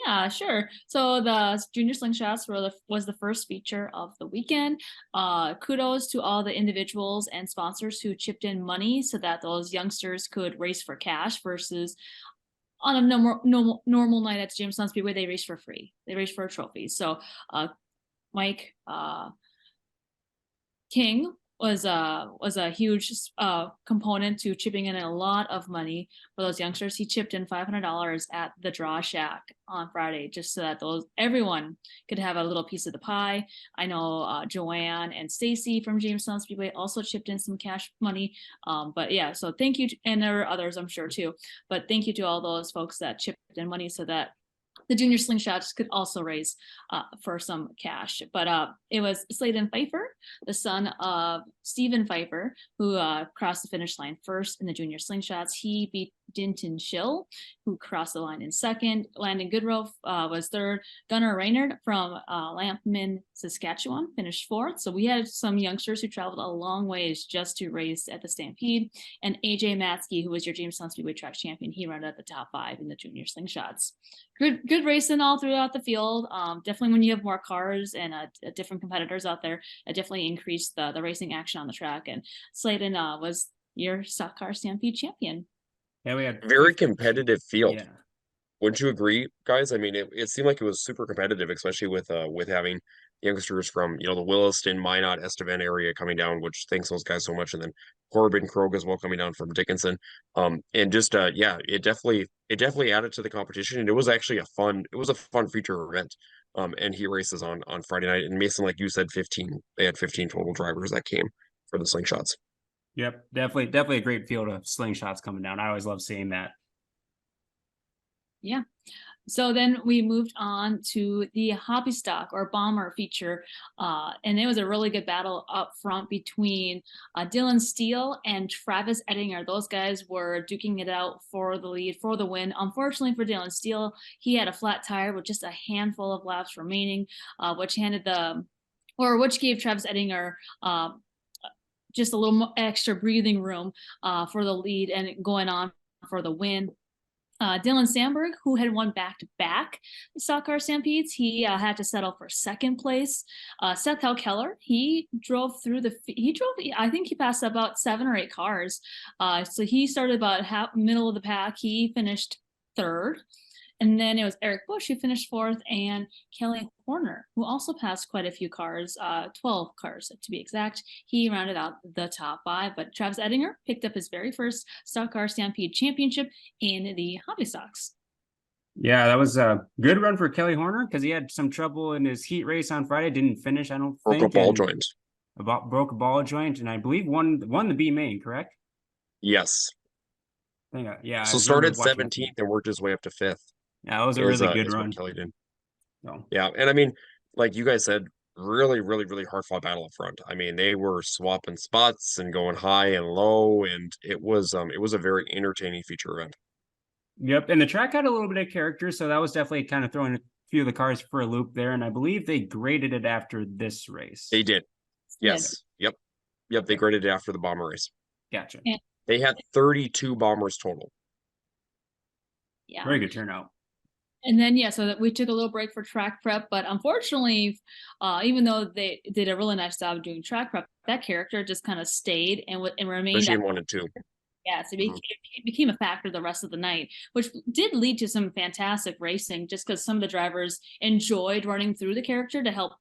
S2: Yeah, sure. So the junior slingshots was the first feature of the weekend. Kudos to all the individuals and sponsors who chipped in money so that those youngsters could race for cash versus on a normal night at Jamestown Speedway, they race for free. They race for a trophy. So Mike King was a huge component to chipping in a lot of money for those youngsters. He chipped in $500 at the Draw Shack on Friday, just so that everyone could have a little piece of the pie. I know Joanne and Stacy from Jamestown Speedway also chipped in some cash money. But yeah, so thank you, and there were others I'm sure too. But thank you to all those folks that chipped in money so that the junior slingshots could also raise for some cash. But it was Sladen Pfeiffer, the son of Stephen Pfeiffer, who crossed the finish line first in the junior slingshots. He beat Dinton Schill, who crossed the line in second. Landon Goodrow was third. Gunnar Reynard from Lampman, Saskatchewan, finished fourth. So we had some youngsters who traveled a long ways just to race at the Stampede. And AJ Matsky, who was your Jamestown Speedway track champion, he ran at the top 5 in the junior slingshots. Good racing all throughout the field. Definitely when you have more cars and different competitors out there, it definitely increased the racing action on the track. And Sladen was your stock car Stampede champion.
S4: Yeah, we had
S3: Very competitive field.
S4: Yeah.
S3: Wouldn't you agree, guys? I mean, it seemed like it was super competitive, especially with having youngsters from, you know, the Williston, Minot, Estevan area coming down, which thanks those guys so much, and then Corbin Krog as well coming down from Dickinson. And just yeah, it definitely added to the competition, and it was actually a fun feature event. And heat races on Friday night, and Mason, like you said, they had 15 total drivers that came for the slingshots.
S4: Yep, definitely a great field of slingshots coming down. I always love seeing that.
S2: Yeah. So then we moved on to the hobby stock or bomber feature. And it was a really good battle up front between Dylan Steele and Travis Ettinger. Those guys were duking it out for the lead, for the win. Unfortunately for Dylan Steele, he had a flat tire with just a handful of laps remaining, which gave Travis Ettinger just a little more extra breathing room for the lead and going on for the win. Dylan Sandberg, who had won back-to-back stock car stampedes, he had to settle for second place. Seth Keller, I think he passed about 7 or 8 cars. So he started about middle of the pack. He finished third. And then it was Eric Bush who finished fourth, and Kelly Horner, who also passed quite a few cars, 12 cars to be exact. He rounded out the top 5, but Travis Ettinger picked up his very first Stock Car Stampede championship in the hobby stocks.
S4: Yeah, that was a good run for Kelly Horner because he had some trouble in his heat race on Friday. Didn't finish, I don't think.
S3: Broke a ball joint.
S4: Broke a ball joint, and I believe won the B main, correct?
S3: Yes.
S4: Yeah.
S3: So started 17th and worked his way up to 5th.
S4: Yeah, it was a really good run.
S3: Kelly did.
S4: So.
S3: Yeah, and I mean, like you guys said, really hard fought battle up front. I mean, they were swapping spots and going high and low, and it was a very entertaining feature event.
S4: Yep, and the track had a little bit of character, so that was definitely kind of throwing a few of the cars for a loop there. And I believe they graded it after this race.
S3: They did. Yes. Yep. They graded it after the bomber race.
S4: Gotcha.
S2: Yeah.
S3: They had 32 bombers total.
S2: Yeah.
S4: Very good turnout.
S2: And then, so we took a little break for track prep, but unfortunately, even though they did a really nice job of doing track prep, that character just kind of stayed and remained.
S3: Especially in 1 and 2.
S2: Yeah, so it became a factor the rest of the night, which did lead to some fantastic racing just because some of the drivers enjoyed running through the character to help,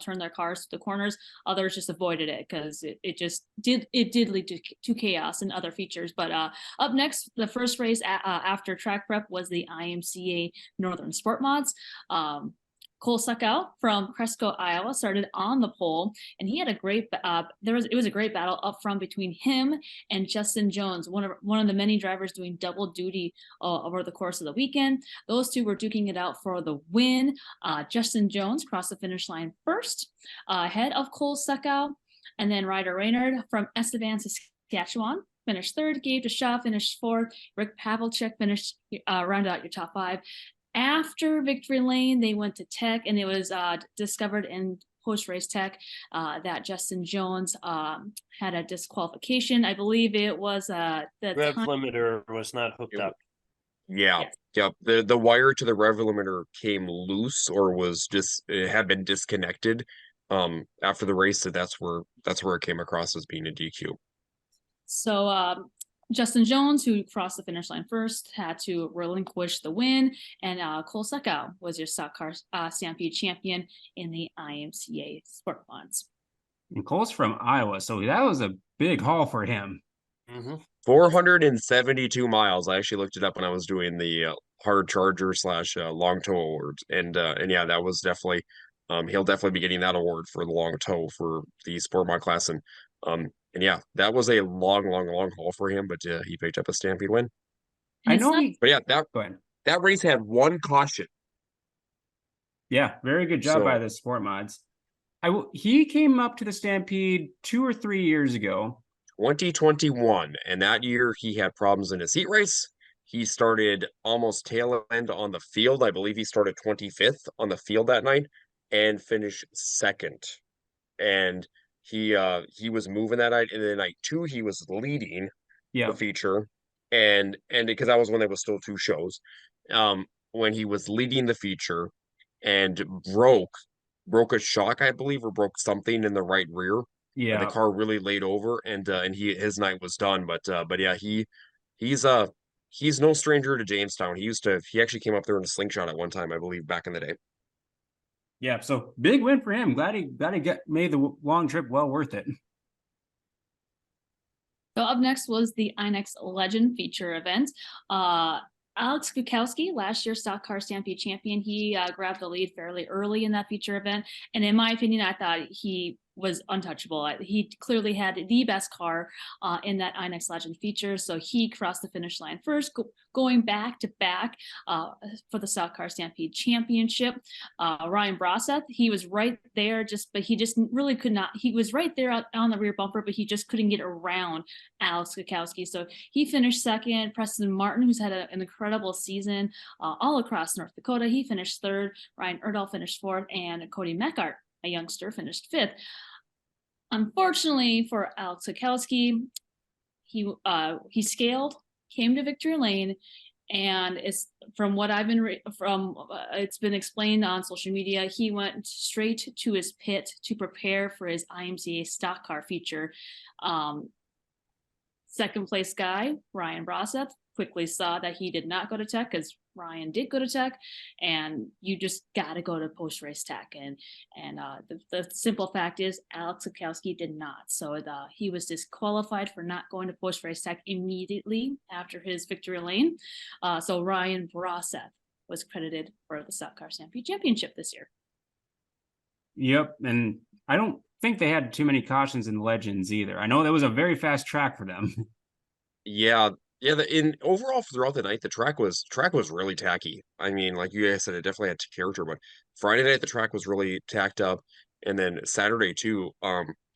S2: turn their cars to the corners. Others just avoided it because it did lead to chaos and other features. But up next, the first race after track prep was the IMCA Northern Sport Mods. Cole Suckow from Cresco, Iowa, started on the pole, and he had a great. It was a great battle up front between him and Justin Jones, one of the many drivers doing double duty over the course of the weekend. Those two were duking it out for the win. Justin Jones crossed the finish line first, ahead of Cole Suckow, and then Ryder Reynard from Estevan, Saskatchewan finished third. Gabe DeShaw finished fourth. Rick Pavelchik finished rounded out your top five. After Victory Lane, they went to Tech, and it was discovered in post-race Tech that Justin Jones had a disqualification. I believe it was the
S1: Rev limiter was not hooked up.
S3: Yeah.
S2: Yes.
S3: Yep. The wire to the rev limiter came loose or was just it had been disconnected after the race. So that's where it came across as being a DQ.
S2: So Justin Jones, who crossed the finish line first, had to relinquish the win, and Cole Suckow was your stock car Stampede champion in the IMCA Sport Mods.
S4: And Cole's from Iowa, so that was a big haul for him.
S3: 472 miles. I actually looked it up when I was doing the hard charger / long tow awards, and yeah, that was definitely he'll definitely be getting that award for the long tow for the sport mod class, and yeah, that was a long haul for him, but he picked up a Stampede win.
S2: And
S4: I
S2: it's
S4: know
S2: not-
S4: he.
S3: But yeah,
S4: Go ahead.
S3: that race had one caution.
S4: Yeah, very good job by
S3: So-
S4: the sport mods. He came up to the Stampede 2 or 3 years ago.
S3: 2021, and that year he had problems in his heat race. He started almost tail end on the field. I believe he started 25th on the field that night and finished second. And he was moving that night, and then night 2 he was leading
S4: Yeah,
S3: the feature, and because that was when there was still 2 shows. When he was leading the feature and broke a shock, I believe, or broke something in the right rear. And the
S4: yeah.
S3: car really laid over, and his night was done. But yeah, he's no stranger to Jamestown. He actually came up there in a slingshot at one time, I believe, back in the day.
S4: Yeah, so big win for him. Glad he made the long trip well worth it.
S2: So up next was the INEX Legend feature event. Alex Kukowski, last year's Stock Car Stampede champion, he grabbed the lead fairly early in that feature event. And in my opinion, I thought he was untouchable. He clearly had the best car in that INEX Legend feature. So he crossed the finish line first, going back to back for the Stock Car Stampede Championship. Ryan Brosseth, he was right there, but he just really could not. He was right there on the rear bumper, but he just couldn't get around Alex Kukowski. So he finished second. Preston Martin, who's had an incredible season all across North Dakota, he finished third. Ryan Erdahl finished fourth, and Cody Meckart, a youngster, finished fifth. Unfortunately for Alex Kukowski, he scaled, came to victory lane, and it's from what I've been it's been explained on social media. He went straight to his pit to prepare for his IMCA stock car feature. Second place guy, Ryan Brosseth, quickly saw that he did not go to Tech, because Ryan did go to Tech, and you just got to go to post-race Tech. And the simple fact is Alex Kukowski did not. So he was disqualified for not going to post-race Tech immediately after his victory lane. So Ryan Brosseth was credited for the Stock Car Stampede Championship this year.
S4: Yep, and I don't think they had too many cautions in Legends either. I know that was a very fast track for them.
S3: Yeah. In overall throughout the night, the track was really tacky. I mean, like you guys said, it definitely had character, but Friday night the track was really tacked up, and then Saturday too.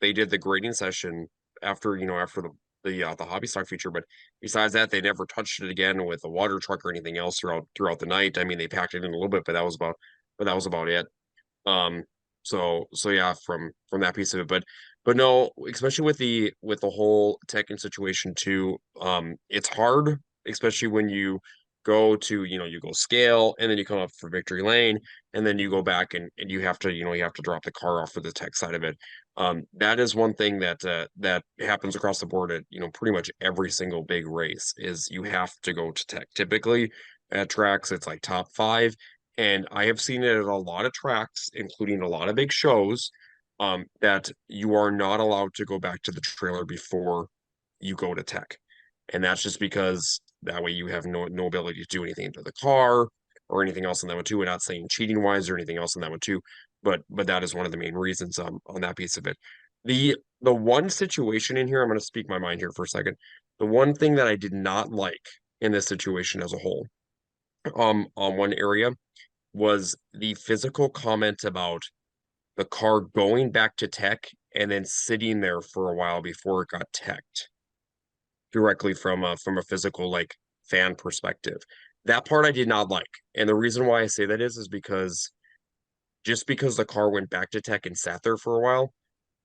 S3: They did the grading session after the hobby stock feature, but besides that, they never touched it again with a water truck or anything else throughout the night. I mean, they packed it in a little bit, but that was about it. So yeah, from that piece of it, but no, especially with the whole Tekken situation too. It's hard, especially when you go to you go scale, and then you come up for victory lane, and then you go back and you have to drop the car off for the Tech side of it. That is one thing that happens across the board at pretty much every single big race, is you have to go to Tech. Typically at tracks it's like top 5. And I have seen it at a lot of tracks, including a lot of big shows, that you are not allowed to go back to the trailer before you go to Tech. And that's just because that way you have no ability to do anything to the car. or anything else on that one too. We're not saying cheating wise or anything else on that one too, but that is one of the main reasons on that piece of it. The one situation in here, I'm going to speak my mind here for a second. The one thing that I did not like in this situation as a whole, on one area, was the physical comment about the car going back to tech and then sitting there for a while before it got teched directly from a physical like fan perspective. That part I did not like. And the reason why I say that is because just because the car went back to tech and sat there for a while,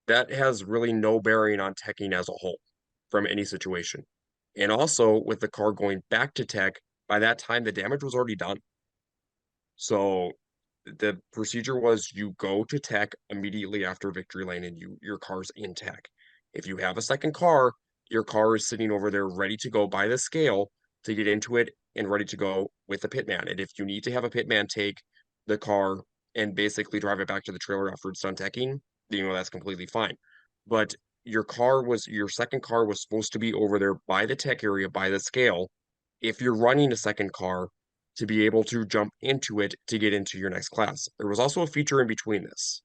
S3: that has really no bearing on teching as a whole from any situation. And also with the car going back to tech, by that time the damage was already done. So the procedure was you go to tech immediately after victory lane and your car's in tech. If you have a second car, your car is sitting over there ready to go by the scale to get into it and ready to go with the pitman. And if you need to have a pitman take the car and basically drive it back to the trailer after it's done teching, that's completely fine. But your second car was supposed to be over there by the tech area by the scale. If you're running a second car, to be able to jump into it to get into your next class. There was also a feature in between this.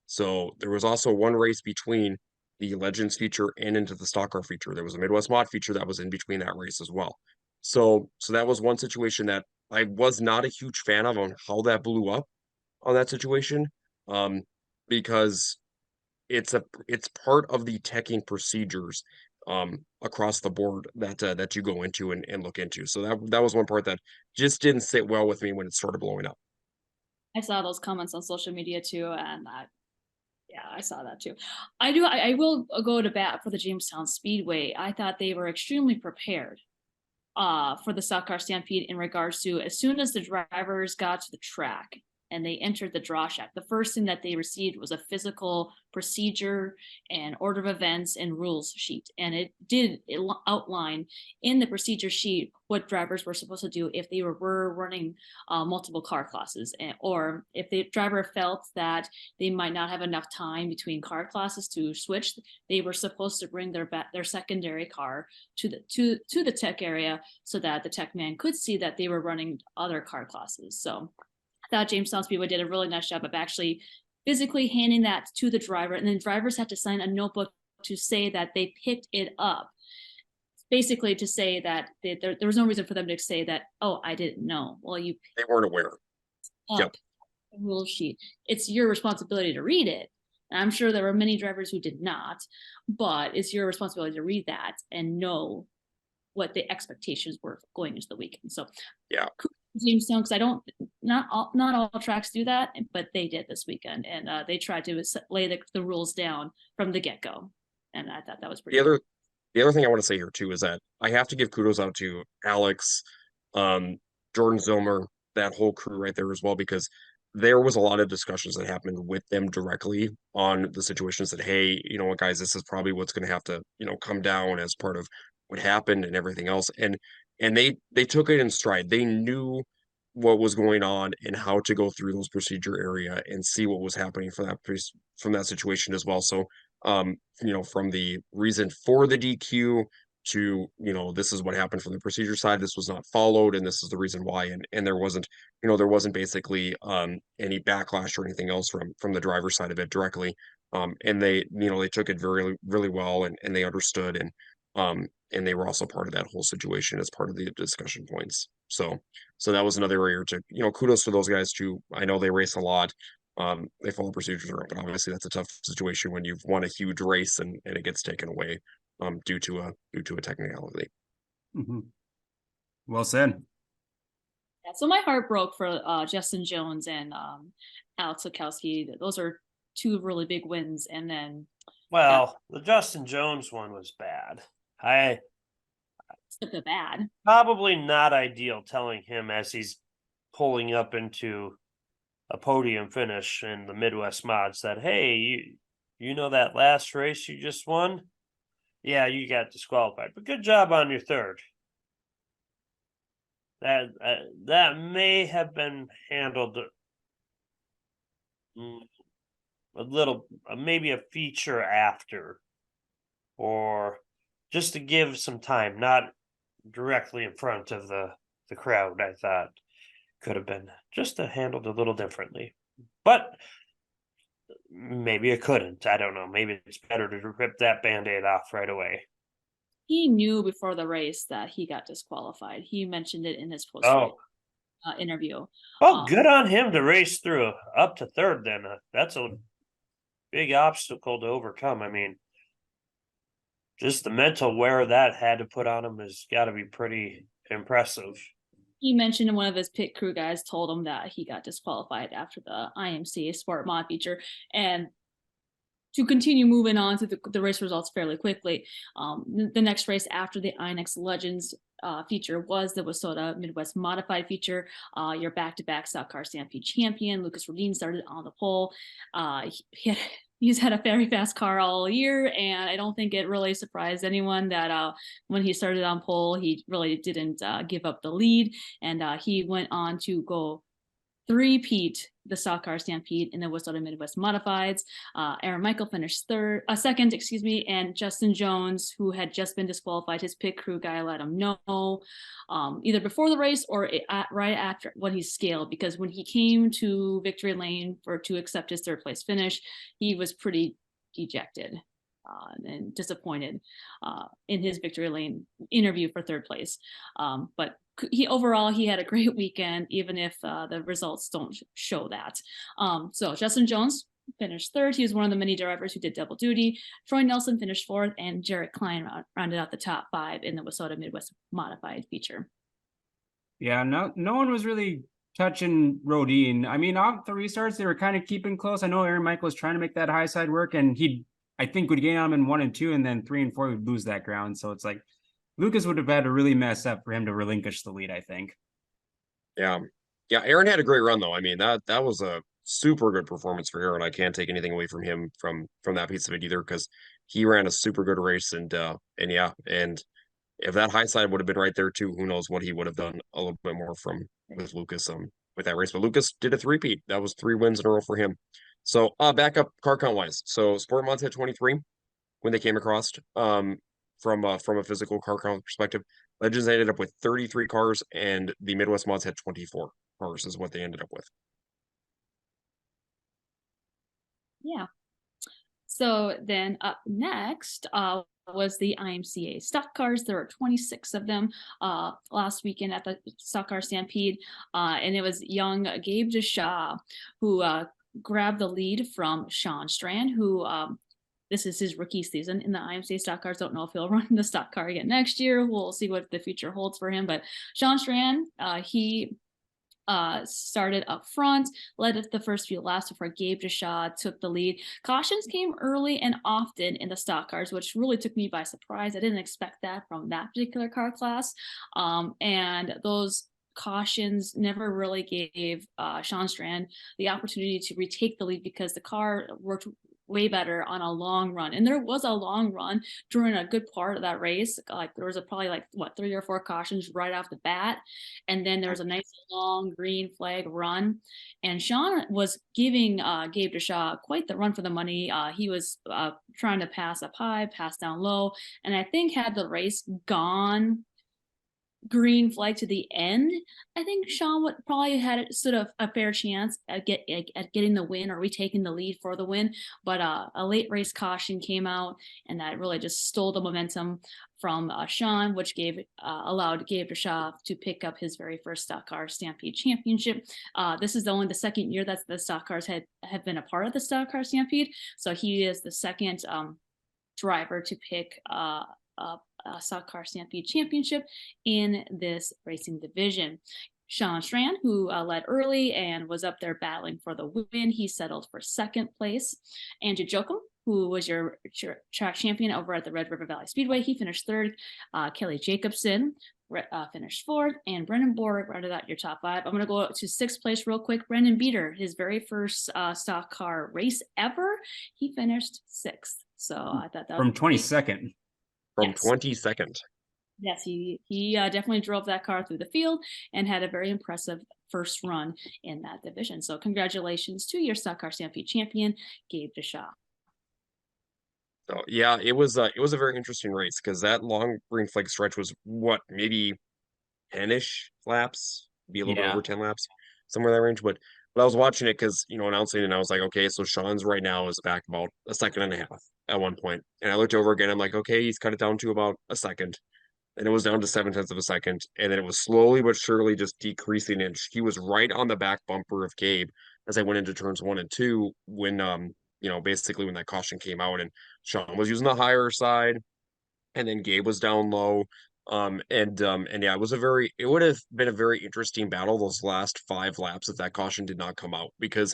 S3: So there was also one race between the Legends feature and into the Stock Car feature. There was a Midwest Mod feature that was in between that race as well. So that was one situation that I was not a huge fan of on how that blew up on that situation. Because it's part of the teching procedures across the board that you go into and look into. So that was one part that just didn't sit well with me when it started blowing up.
S2: I saw those comments on social media too, and I saw that too. I will go to bat for the Jamestown Speedway. I thought they were extremely prepared for the Stock Car Stampede in regards to as soon as the drivers got to the track and they entered the draw shack, the first thing that they received was a physical procedure and order of events and rules sheet. And it outline in the procedure sheet what drivers were supposed to do if they were running multiple car classes, or if the driver felt that they might not have enough time between car classes to switch, they were supposed to bring their secondary car to the tech area so that the tech man could see that they were running other car classes. So I thought Jamestown Speedway did a really nice job of actually physically handing that to the driver, and then drivers had to sign a notebook to say that they picked it up. Basically to say that there was no reason for them to say that, oh, I didn't know. Well, they
S3: weren't aware.
S2: Yep. The rule sheet. It's your responsibility to read it. And I'm sure there were many drivers who did not, but it's your responsibility to read that and know what the expectations were going into the weekend. So
S3: yeah.
S2: Jamestown, because not all tracks do that, but they did this weekend, and they tried to lay the rules down from the get-go, and I thought that was pretty cool.
S3: The other thing I want to say here too is that I have to give kudos out to Alex, Jordan Zilmer, that whole crew right there as well, because there was a lot of discussions that happened with them directly on the situations that, hey, you know what, guys, this is probably what's going to have to, come down as part of what happened and everything else. And they took it in stride. They knew what was going on and how to go through those procedure area and see what was happening from that situation as well. So, from the reason for the DQ to, this is what happened from the procedure side. This was not followed, and this is the reason why. And there wasn't, basically any backlash or anything else from the driver's side of it directly. And they took it very, really well, and they understood, and they were also part of that whole situation as part of the discussion points. So that was another area to, kudos to those guys too. I know they race a lot. They follow procedures around, but obviously that's a tough situation when you've won a huge race and it gets taken away due to a technicality.
S4: Mm-hmm. Well said.
S2: Yeah, so my heart broke for Justin Jones and Alex Lukowski. Those are two really big wins, and then
S1: the Justin Jones one was bad.
S2: Bad.
S1: Probably not ideal telling him as he's pulling up into a podium finish in the Midwest Mods that, hey, you know that last race you just won? Yeah, you got disqualified, but good job on your third. That may have been handled a little, maybe a feature after, or just to give some time, not directly in front of the crowd. I thought could have been just handled a little differently. But maybe it couldn't. I don't know. Maybe it's better to rip that Band-Aid off right away.
S2: He knew before the race that he got disqualified. He mentioned it in his post interview.
S1: Well, good on him to race through up to third then. That's a big obstacle to overcome. I mean, just the mental wear that had to put on him has got to be pretty impressive.
S2: He mentioned one of his pit crew guys told him that he got disqualified after the IMCA Sport Mod feature. And to continue moving on to the race results fairly quickly, the next race after the INX Legends feature was the Wissota Midwest Modified feature. Your back-to-back stock car Stampede champion, Lucas Rodin, started on the pole. He's had a very fast car all year, and I don't think it really surprised anyone that when he started on pole, he really didn't give up the lead, and he went on to go three-peat the stock car Stampede in the Wissota Midwest Modifieds. Aaron Michael finished second, and Justin Jones, who had just been disqualified, his pit crew guy let him know either before the race or right after when he scaled, because when he came to victory lane to accept his third place finish, he was pretty dejected and disappointed in his victory lane interview for third place. But overall he had a great weekend, even if the results don't show that. So Justin Jones finished third. He was one of the many drivers who did double duty. Troy Nelson finished fourth, and Jarrett Klein rounded out the top five in the Wissota Midwest Modified feature.
S4: Yeah, no one was really touching Rodin. I mean, off the restarts, they were kind of keeping close. I know Aaron Michael was trying to make that high side work, and I think would gain on him in 1 and 2, and then 3 and 4 would lose that ground. So it's like Lucas would have had to really mess up for him to relinquish the lead, I think.
S3: Yeah. Aaron had a great run though. I mean, that was a super good performance for Aaron. I can't take anything away from him from that piece of it either, because he ran a super good race, and if that high side would have been right there too, who knows what he would have done a little bit more with Lucas with that race. But Lucas did a three-peat. That was 3 wins in a row for him. So back up car count wise. So Sport Mods had 23 when they came across. From a physical car count perspective, Legends ended up with 33 cars, and the Midwest Mods had 24 cars is what they ended up with.
S2: Yeah. So then up next was the IMCA stock cars. There were 26 of them last weekend at the stock car Stampede, and it was young Gabe Deshaw who grabbed the lead from Sean Strand, who this is his rookie season in the IMCA stock cars. Don't know if he'll run the stock car again next year. We'll see what the future holds for him. But Sean Strand, he started up front, led the first few laps before Gabe Deshaw took the lead. Cautions came early and often in the stock cars, which really took me by surprise. I didn't expect that from that particular car class. And those cautions never really gave Sean Strand the opportunity to retake the lead, because the car worked way better on a long run. And there was a long run during a good part of that race. Like there was probably 3 or 4 cautions right off the bat. And then there was a nice long green flag run. And Sean was giving Gabe Deshaw quite the run for the money. He was trying to pass up high, pass down low. And I think had the race gone green flag to the end, I think Sean would probably had sort of a fair chance at getting the win or retaking the lead for the win. But a late race caution came out, and that really just stole the momentum from Sean, which allowed Gabe Deshaw to pick up his very first stock car Stampede championship. This is only the second year that the stock cars have been a part of the stock car Stampede, so he is the second driver to pick stock car Stampede championship in this racing division. Sean Strand, who led early and was up there battling for the win, he settled for second place. Andrew Jokum, who was your track champion over at the Red River Valley Speedway, he finished third. Kelly Jacobson finished fourth, and Brendan Borg rounded out your top 5. I'm going to go to 6th place real quick. Brendan Beater, his very first stock car race ever, he finished 6th. So I thought that
S4: from
S2: was
S4: 22nd.
S3: From
S2: Yes.
S3: 22nd.
S2: Yes, he definitely drove that car through the field and had a very impressive first run in that division. So congratulations to your stock car Stampede champion, Gabe Deshaw.
S3: So yeah, it was a very interesting race, because that long green flag stretch was maybe 10-ish laps, be a little bit over 10 laps. somewhere in that range. But I was watching it because, announcing, and I was like, okay, so Sean's right now is back about a second and a half at one point. And I looked over again, I'm like, okay, he's cut it down to about a second. And it was down to 7/10 of a second. And then it was slowly but surely just decreasing. And he was right on the back bumper of Gabe as I went into turns 1 and 2 when basically when that caution came out and Sean was using the higher side and then Gabe was down low. And yeah, it would have been a very interesting battle those last 5 laps if that caution did not come out because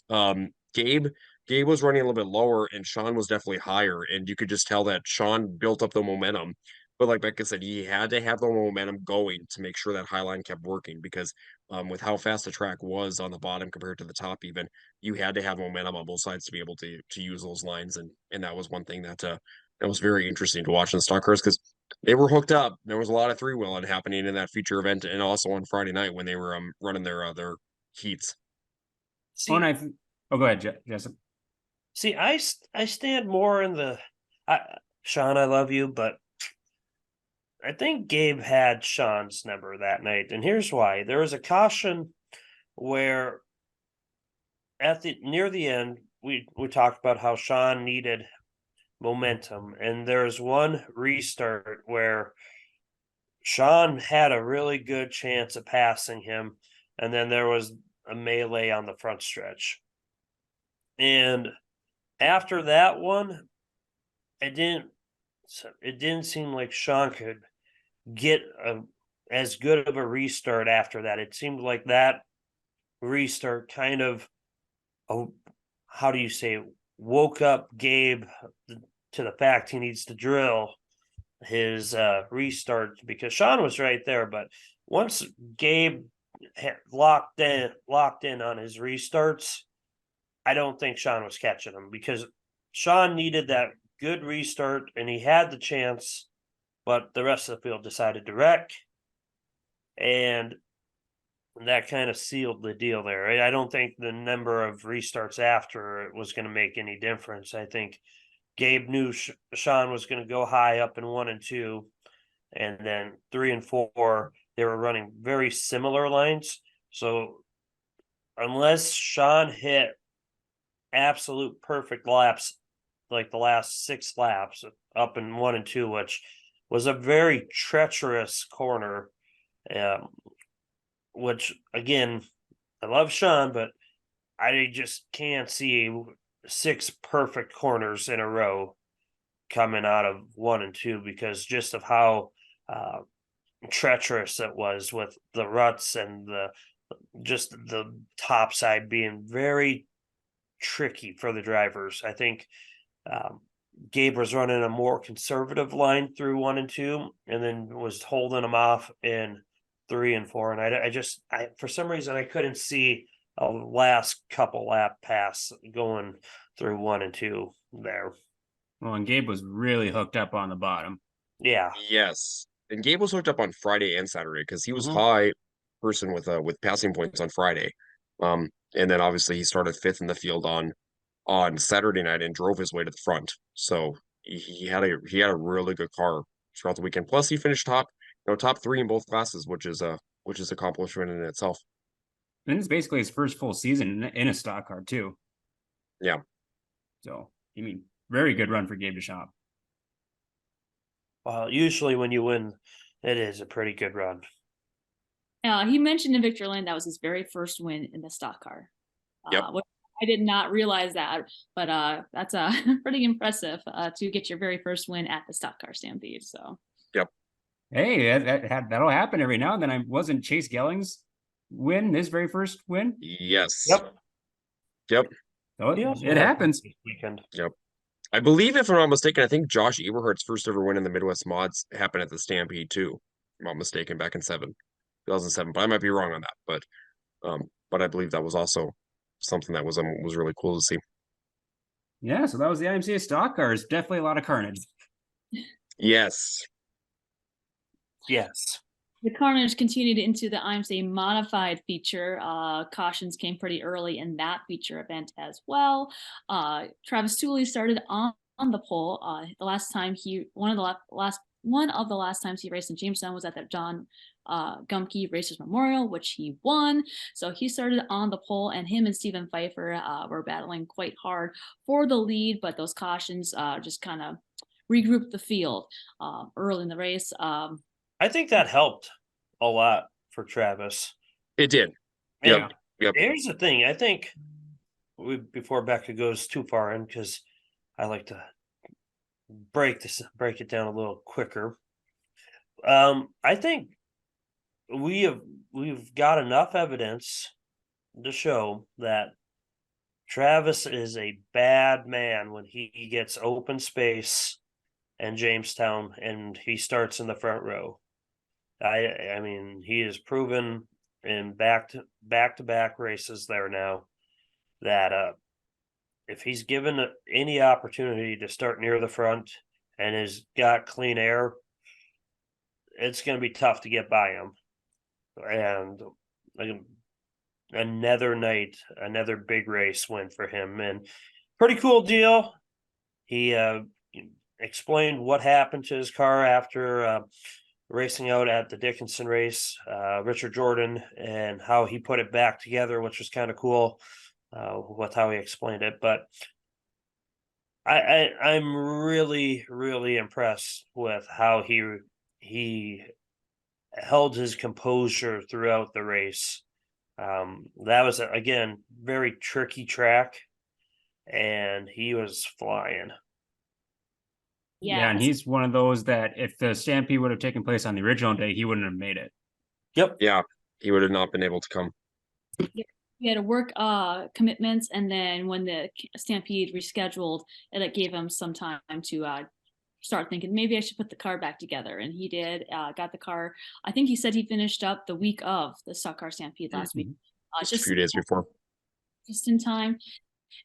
S3: um Gabe Gabe was running a little bit lower and Sean was definitely higher, and you could just tell that Sean built up the momentum. But like Becca said, he had to have the momentum going to make sure that high line kept working because with how fast the track was on the bottom compared to the top, even you had to have momentum on both sides to be able to use those lines, and that was one thing that was very interesting to watch in the stock cars because they were hooked up. There was a lot of three-wheeling happening in that feature event and also on Friday night when they were running their heats.
S1: See,
S4: Oh, go ahead, Jessica.
S1: see, I stand more in the Sean, I love you, but I think Gabe had Sean's number that night, and here's why. There was a caution where at the near the end we talked about how Sean needed momentum, and there's one restart where Sean had a really good chance of passing him, and then there was a melee on the front stretch. And after that one, it didn't seem like Sean could get as good of a restart after that. It seemed like that restart kind of, how do you say, woke up Gabe to the fact he needs to drill his restart because Sean was right there. But once Gabe locked in on his restarts, I don't think Sean was catching him because Sean needed that good restart and he had the chance, but the rest of the field decided to wreck, and that kind of sealed the deal there. I don't think the number of restarts after it was going to make any difference. I think Gabe knew Sean was going to go high up in 1 and 2, and then 3 and 4 they were running very similar lines. So unless Sean hit absolute perfect laps like the last 6 laps up in 1 and 2, which was a very treacherous corner, which again, I love Sean, but I just can't see 6 perfect corners in a row coming out of 1 and 2 because just of how treacherous it was with the ruts and the top side being very tricky for the drivers. I think Gabe was running a more conservative line through 1 and 2 and then was holding them off in 3 and 4. And I for some reason I couldn't see a last couple lap pass going through 1 and 2 there.
S4: Well, and Gabe was really hooked up on the bottom.
S1: Yeah.
S3: Yes. And Gabe was hooked up on Friday and Saturday because he was high person with passing points on Friday. And then obviously he started 5th in the field on Saturday night and drove his way to the front. So he had a really good car throughout the weekend. Plus he finished top 3 in both classes, which is accomplishment in itself.
S4: And it's basically his first full season in a stock car too.
S3: Yeah.
S4: So very good run for Gabe Deschamps.
S1: Well, usually when you win, it is a pretty good run.
S2: He mentioned in Victorland that was his very first win in the stock car.
S3: Yep.
S2: I did not realize that, but that's pretty impressive to get your very first win at the stock car Stampede. So.
S3: Yep.
S4: Hey, that'll happen every now and then. Wasn't Chase Gelling's win his very first win?
S3: Yes.
S1: Yep.
S4: So it happens.
S1: This weekend.
S3: Yep. I believe, if I'm not mistaken, I think Josh Eberhardt's first ever win in the Midwest Mods happened at the Stampede too. If I'm not mistaken, back in 2007. But I might be wrong on that. But I believe that was also something that was really cool to see.
S4: Yeah, so that was the IMCA stock cars. Definitely a lot of carnage.
S3: Yes.
S1: Yes.
S2: The carnage continued into the IMCA modified feature. Cautions came pretty early in that feature event as well. Travis Tooley started on the pole. The last time one of the last one of the last times he raced in Jamestown was at the John Gumke Racers Memorial, which he won. So he started on the pole, and him and Stephen Pfeiffer were battling quite hard for the lead, but those cautions just kind of regrouped the field early in the race.
S1: I think that helped a lot for Travis.
S3: It did.
S1: And
S3: Yep.
S1: here's the thing. I think before Becca goes too far in, because I like to break it down a little quicker. I think we've got enough evidence to show that Travis is a bad man when he gets open space in Jamestown and he starts in the front row. I mean, he has proven in back to back races there now that if he's given any opportunity to start near the front and has got clean air, it's going to be tough to get by him. And another night, another big race win for him, and pretty cool deal. He explained what happened to his car after racing out at the Dickinson race, Richard Jordan, and how he put it back together, which was kind of cool with how he explained it. But I'm really, really impressed with how he held his composure throughout the race. That was, again, very tricky track, and he was flying.
S4: Yeah, and he's one of those that if the Stampede would have taken place on the original day, he wouldn't have made it.
S1: Yep.
S3: Yeah, he would have not been able to come.
S2: He had to work commitments, and then when the Stampede rescheduled, it gave him some time to start thinking maybe I should put the car back together, and he did. Got the car. I think he said he finished up the week of the Stock Car Stampede last week,
S3: Just a few days before,
S2: just in time.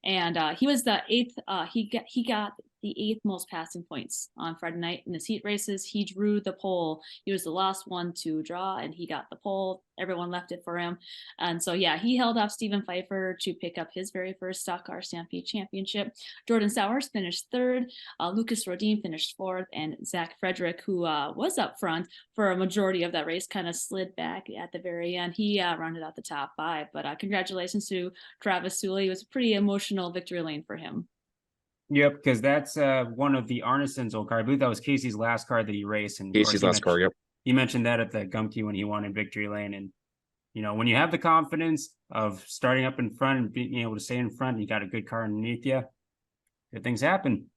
S2: And he was the eighth. He got the eighth most passing points on Friday night in his heat races. He drew the pole. He was the last one to draw, and he got the pole. Everyone left it for him. And so, yeah, he held off Stephen Pfeiffer to pick up his very first Stock Car Stampede championship. Jordan Sowers finished third. Lucas Rodin finished fourth. And Zach Frederick, who was up front for a majority of that race, kind of slid back at the very end. He rounded out the top five. But congratulations to Travis Suley. It was a pretty emotional victory lane for him.
S4: Yep, because that's one of the Arneson's old car. I believe that was Casey's last car that he raced. And
S3: Casey's last car, yep.
S4: He mentioned that at the Gumke when he won in Victory Lane. And, you know, when you have the confidence of starting up in front and being able to stay in front, you got a good car underneath you, good things happen.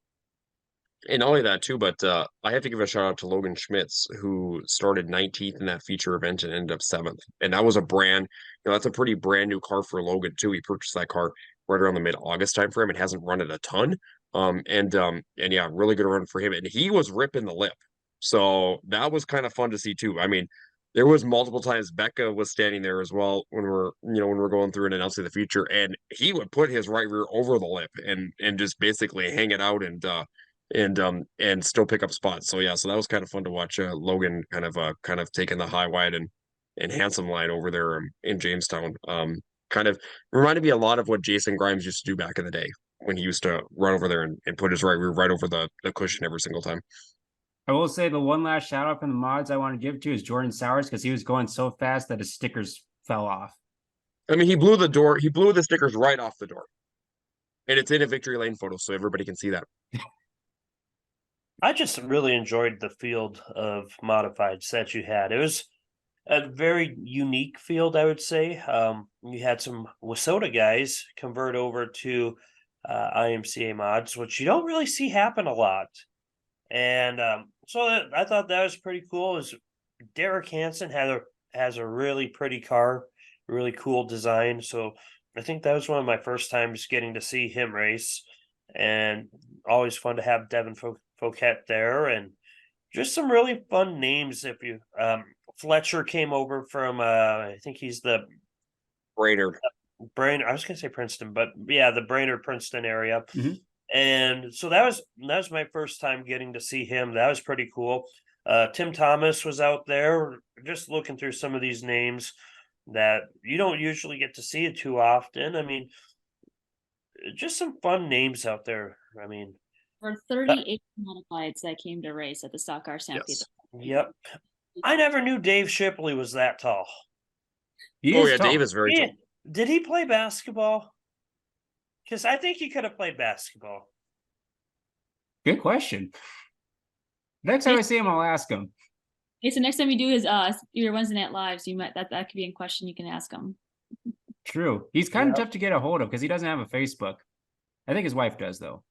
S3: And not only that too, but I have to give a shout out to Logan Schmitz, who started 19th in that feature event and ended up 7th. And that was that's a pretty brand new car for Logan too. He purchased that car right around the mid-August time frame and hasn't run it a ton. And yeah, really good run for him. And he was ripping the lip. So that was kind of fun to see too. I mean, there was multiple times Becca was standing there as well when we're going through and announcing the feature, and he would put his right rear over the lip and just basically hang it out and still pick up spots. So yeah, so that was kind of fun to watch Logan kind of taking the high, wide, and handsome line over there in Jamestown. Kind of reminded me a lot of what Jason Grimes used to do back in the day when he used to run over there and put his right rear right over the cushion every single time.
S4: I will say the one last shout out from the mods I want to give to is Jordan Sowers, because he was going so fast that his stickers fell off.
S3: I mean, he blew the stickers right off the door. And it's in a Victory Lane photo, so everybody can see that.
S1: I just really enjoyed the field of modifieds that you had. It was a very unique field, I would say. You had some Wasota guys convert over to IMCA mods, which you don't really see happen a lot. And so I thought that was pretty cool. Derek Hansen has a really pretty car, really cool design. So I think that was one of my first times getting to see him race, and always fun to have Devin Fouquet there, and just some really fun names. If you Fletcher came over from I think he's the
S3: Brainerd.
S1: I was gonna say Princeton, but yeah, the Brainerd Princeton area.
S4: Mm-hmm.
S1: And so that was my first time getting to see him. That was pretty cool. Tim Thomas was out there, just looking through some of these names that you don't usually get to see it too often. I mean, just some fun names out there. I mean,
S2: For 38 modifieds that came to race at the Stock Car Stampede.
S3: Yes.
S1: Yep. I never knew Dave Shipley was that tall.
S4: He
S3: Oh
S4: is
S3: yeah,
S4: tall.
S3: Dave is very
S1: Yeah.
S3: tall.
S1: Did he play basketball? Because I think he could have played basketball.
S4: Good question. Next time I see him, I'll ask him.
S2: Okay, so next time you do his your Wednesday Night Lives, you might that could be a question you can ask him.
S4: True. He's kind of
S1: Yep.
S4: tough to get a hold of because he doesn't have a Facebook. I think his wife does, though.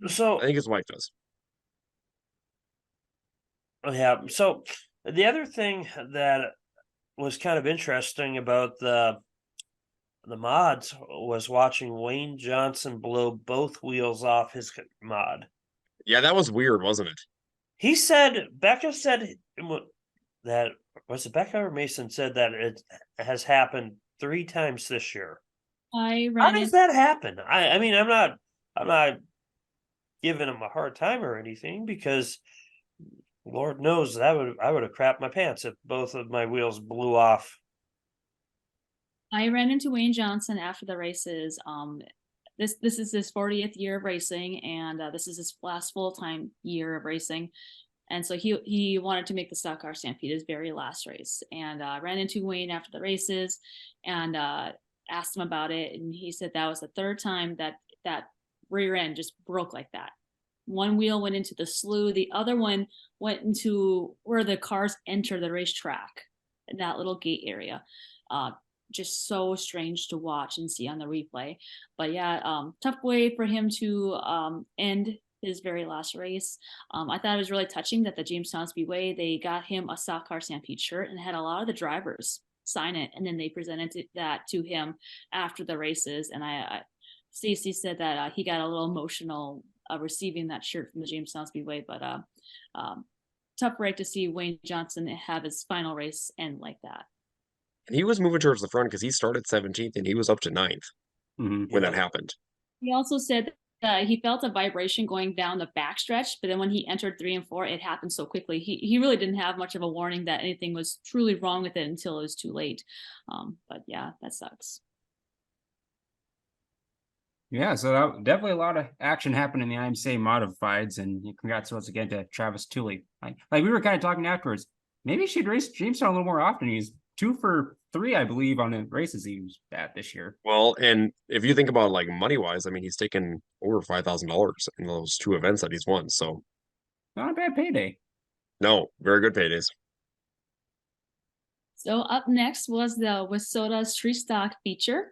S1: So
S3: I think his wife does.
S1: yeah. So the other thing that was kind of interesting about the mods was watching Wayne Johnson blow both wheels off his mod.
S3: Yeah, that was weird, wasn't it?
S1: He said Becca said that was it Becca or Mason said that it has happened 3 times this year.
S2: I
S1: How
S2: ran
S1: does
S2: into
S1: that happen? I mean I'm not giving him a hard time or anything because Lord knows I would have crapped my pants if both of my wheels blew off.
S2: Wayne Johnson after the races. This is his 40th year of racing, and this is his last full-time year of racing. And so he wanted to make the Stock Car Stampede his very last race. And I ran into Wayne after the races and asked him about it. And he said that was the 3rd time that rear end just broke like that. One wheel went into the slough. The other one went into where the cars enter the racetrack, in that little gate area. Just so strange to watch and see on the replay. But yeah, tough way for him to end his very last race. I thought it was really touching that the Jamestown Speedway, they got him a Stock Car Stampede shirt and had a lot of the drivers sign it, and then they presented that to him after the races. And Stacy said that he got a little emotional receiving that shirt from the Jamestown Speedway. But tough break to see Wayne Johnson have his final race end like that.
S3: And he was moving towards the front because he started 17th and he was up to 9th when that happened.
S2: He also said that he felt a vibration going down the backstretch, but then when he entered 3 and 4, it happened so quickly. He really didn't have much of a warning that anything was truly wrong with it until it was too late. But yeah, that sucks.
S4: Yeah, so that, definitely a lot of action happened in the IMCA modifieds, and congrats once again to Travis Tooley. Like we were kind of talking afterwards, maybe he should race Jamestown a little more often. He's 2 for 3, I believe, on the races he was at this year.
S3: Well, and if you think about like money wise, I mean, he's taken over $5,000 in those 2 events that he's won. So
S4: Not a bad payday.
S3: no, very good paydays.
S2: So up next was the Wissota Street Stock feature.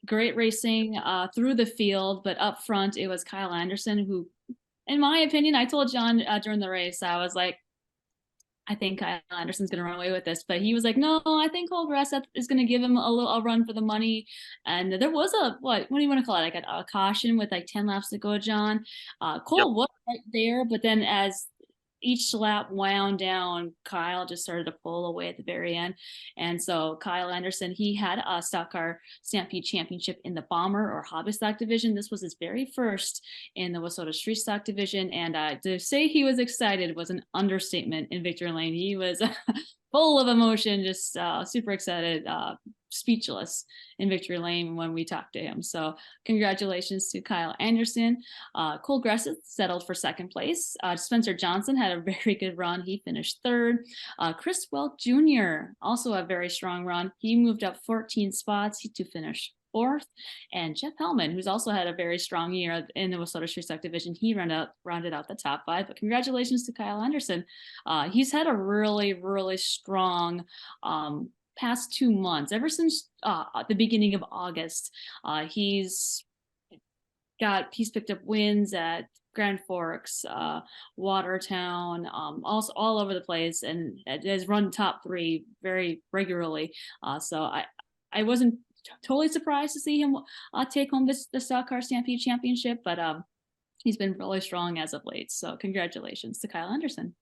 S2: Great racing through the field, but up front it was Kyle Anderson, who, in my opinion, I told John during the race, I was like, I think Kyle Anderson's going to run away with this, but he was like, no, I think Cole Gresseth is going to give him a run for the money. And there was what do you want to call it? Like a caution with like 10 laps to go, John. Cole was right there, but then as each lap wound down, Kyle just started to pull away at the very end. And so Kyle Anderson, he had a Stock Car Stampede Championship in the Bomber or Hobby Stock division. This was his very first in the Wissota Street Stock division. And to say he was excited was an understatement in Victory Lane. He was full of emotion, just super excited, speechless in Victory Lane when we talked to him. So congratulations to Kyle Anderson. Cole Gresseth settled for 2nd place. Spencer Johnson had a very good run. He finished 3rd. Chris Welk Jr. also a very strong run. He moved up 14 spots to finish 4th. And Jeff Hellman, who's also had a very strong year in the Wissota Street Stock division, he rounded out the top 5. But congratulations to Kyle Anderson. He's had a really, really strong past 2 months, ever since the beginning of August. He's picked up wins at Grand Forks, Watertown, also all over the place, and has run top 3 very regularly. So I wasn't totally surprised to see him take home the Stock Car Stampede Championship, but he's been really strong as of late. So congratulations to Kyle Anderson.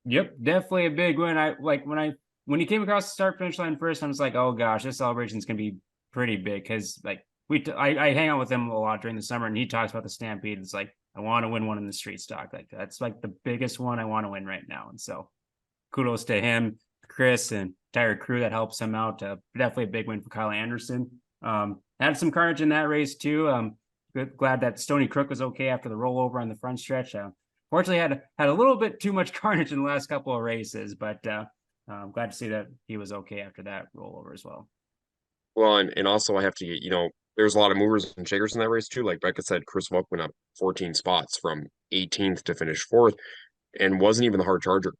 S4: Yep, definitely a big win. When he came across the start finish line first, I was like, oh gosh, this celebration is gonna be pretty big, because like I hang out with him a lot during the summer, and he talks about the Stampede. It's like, I want to win one in the street stock. Like that's like the biggest one I want to win right now. And so kudos to him, Chris, and entire crew that helps him out. Definitely a big win for Kyle Anderson. Had some carnage in that race too. glad that Stony Crook was okay after the rollover on the front stretch. Fortunately, had a little bit too much carnage in the last couple of races, but I'm glad to see that he was okay after that rollover as well.
S3: Well, and also I have to get, there's a lot of movers and shakers in that race too. Like Becca said, Chris Volk went up 14 spots from 18th to finish fourth and wasn't even the hard charger.